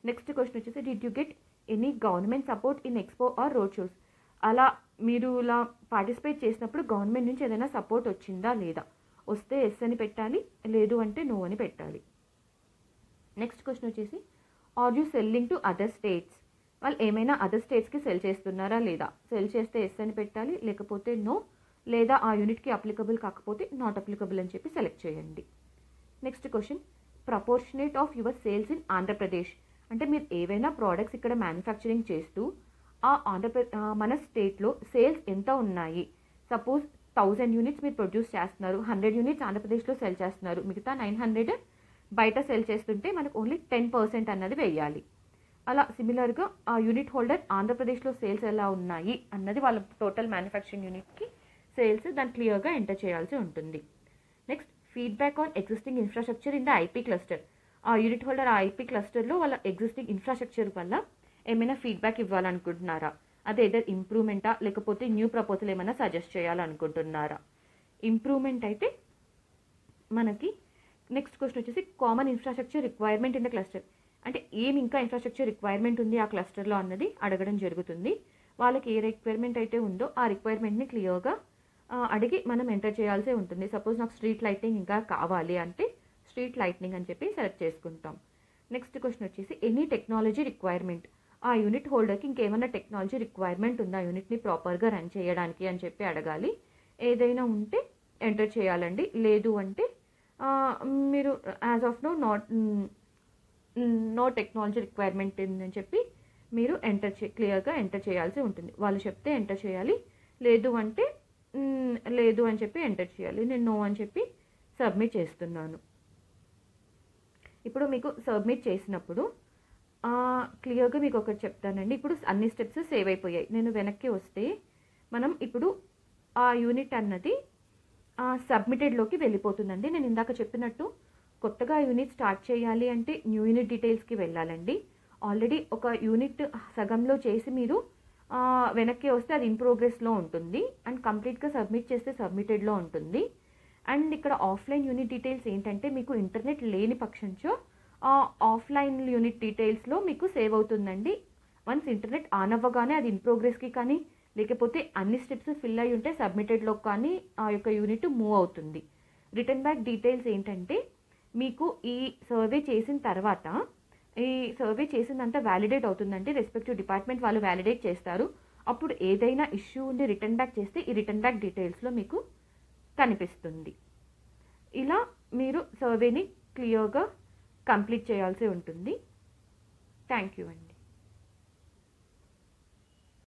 నెక్స్ట్ క్వశ్చన్ వచ్చేసి did you get any government support in expo or road shows, అలా మీరు ఇలా పార్టిసిపేట్ చేసినప్పుడు గవర్నమెంట్ నుంచి ఏదైనా సపోర్ట్ వచ్చిందా లేదా. వస్తే ఎస్ అని పెట్టాలి, లేదు అంటే నో అని పెట్టాలి. నెక్స్ట్ క్వశ్చన్ వచ్చేసి are you selling to other states, వాళ్ళు ఏమైనా అదర్ స్టేట్స్కి సెల్ చేస్తున్నారా లేదా, సెల్ చేస్తే ఎస్ అని పెట్టాలి, లేకపోతే నో, లేదా ఆ యూనిట్కి అప్లికబుల్ కాకపోతే నాట్ అప్లికబుల్ అని చెప్పి సెలెక్ట్ చేయండి. Next question, proportionate of your sales in Andhra Pradesh. అంటే మీరు ఏవైనా ప్రోడక్ట్స్ ఇక్కడ మ్యానుఫ్యాక్చరింగ్ చేస్తూ మన స్టేట్లో సేల్స్ ఎంత ఉన్నాయి. సపోజ్ 1000 యూనిట్స్ మీరు ప్రొడ్యూస్ చేస్తున్నారు, 100 యూనిట్స్ ఆంధ్రప్రదేశ్లో సెల్ చేస్తున్నారు, మిగతా 900 బయట సెల్ చేస్తుంటే మనకు ఓన్లీ 10% అన్నది వేయాలి. అలా సిమిలర్గా ఆ యూనిట్ హోల్డర్ ఆంధ్రప్రదేశ్లో సేల్స్ ఎలా ఉన్నాయి అన్నది వాళ్ళ టోటల్ మ్యానుఫ్యాక్చరింగ్ యూనిట్కి సేల్స్ దాన్ని క్లియర్గా ఎంటర్ చేయాల్సి ఉంటుంది. Next, feedback on existing infrastructure in the IP cluster. ఆ యూనిట్ హోల్డర్ ఆ ఐపీ క్లస్టర్లో వాళ్ళ ఎగ్జిస్టింగ్ ఇన్ఫ్రాస్ట్రక్చర్ వల్ల ఏమైనా ఫీడ్బ్యాక్ ఇవ్వాలనుకుంటున్నారా, అదే ఏదర్ ఇంప్రూవ్మెంటా లేకపోతే న్యూ ప్రపోజల్ ఏమైనా సజెస్ట్ చేయాలనుకుంటున్నారా. ఇంప్రూవ్మెంట్ అయితే మనకి నెక్స్ట్ క్వశ్చన్ వచ్చేసి common infrastructure requirement in the cluster. అంటే ఏమి ఇంకా ఇన్ఫ్రాస్ట్రక్చర్ రిక్వైర్మెంట్ ఉంది ఆ క్లస్టర్లో అన్నది అడగడం జరుగుతుంది. వాళ్ళకి ఏ రిక్వైర్మెంట్ అయితే ఉందో ఆ రిక్వైర్మెంట్ని క్లియర్గా అడిగి మనం ఎంటర్ చేయాల్సి ఉంటుంది. సపోజ్ నాకు స్ట్రీట్ లైటింగ్ ఇంకా కావాలి అంటే స్ట్రీట్ లైటింగ్ అని చెప్పి సెలెక్ట్ చేసుకుంటాం. నెక్స్ట్ క్వశ్చన్ వచ్చేసి ఎనీ టెక్నాలజీ రిక్వైర్మెంట్. ఆ యూనిట్ హోల్డర్కి ఇంకేమైనా టెక్నాలజీ రిక్వైర్మెంట్ ఉందా యూనిట్ని ప్రాపర్గా రన్ చేయడానికి అని చెప్పి అడగాలి. ఏదైనా ఉంటే ఎంటర్ చేయాలండి, లేదు అంటే మీరు as of now technology requirement అని చెప్పి మీరు క్లియర్గా ఎంటర్ చేయాల్సి ఉంటుంది. వాళ్ళు చెప్తే ఎంటర్ చేయాలి, లేదు అంటే లేదు అని చెప్పి ఎంటర్ చేయాలి. నేను నో అని చెప్పి సబ్మిట్ చేస్తున్నాను. ఇప్పుడు మీకు సబ్మిట్ చేసినప్పుడు క్లియర్గా మీకు ఒకటి చెప్తానండి. ఇప్పుడు అన్ని స్టెప్స్ సేవ్ అయిపోయాయి. నేను వెనక్కి వస్తే మనం ఇప్పుడు ఆ యూనిట్ అన్నది సబ్మిటెడ్లోకి వెళ్ళిపోతుందండి. నేను ఇందాక చెప్పినట్టు కొత్తగా యూనిట్ స్టార్ట్ చేయాలి అంటే న్యూ యూనిట్ డీటెయిల్స్కి వెళ్ళాలండి. ఆల్రెడీ ఒక యూనిట్ సగంలో చేసి మీరు వెనక్కి వస్తే అది ఇన్ ప్రోగ్రెస్లో ఉంటుంది అండ్ కంప్లీట్గా సబ్మిట్ చేస్తే సబ్మిటెడ్లో ఉంటుంది. అండ్ ఇక్కడ ఆఫ్లైన్ యూనిట్ డీటెయిల్స్ ఏంటంటే మీకు ఇంటర్నెట్ లేని పక్షంలో ఆఫ్లైన్ యూనిట్ డీటెయిల్స్లో మీకు సేవ్ అవుతుందండి. వన్స్ ఇంటర్నెట్ ఆన్ అవ్వగానే అది ఇన్ ప్రోగ్రెస్కి కానీ లేకపోతే అన్ని స్టెప్స్ ఫిల్ అయి ఉంటే సబ్మిటెడ్లో కానీ ఆ యొక్క యూనిట్ మూవ్ అవుతుంది. రిటర్న్ బ్యాక్ డీటెయిల్స్ ఏంటంటే మీకు ఈ సర్వే చేసిన తర్వాత ఈ సర్వే చేసిందంతా వ్యాలిడేట్ అవుతుందంటే రెస్పెక్టివ్ డిపార్ట్మెంట్ వాళ్ళు వ్యాలిడేట్ చేస్తారు. అప్పుడు ఏదైనా ఇష్యూ ఉండి రిటర్న్ బ్యాక్ చేస్తే ఈ రిటర్న్ బ్యాక్ డీటెయిల్స్లో మీకు కనిపిస్తుంది. ఇలా మీరు సర్వేని క్లియర్గా కంప్లీట్ చేయాల్సి ఉంటుంది. థ్యాంక్ యూ అండి.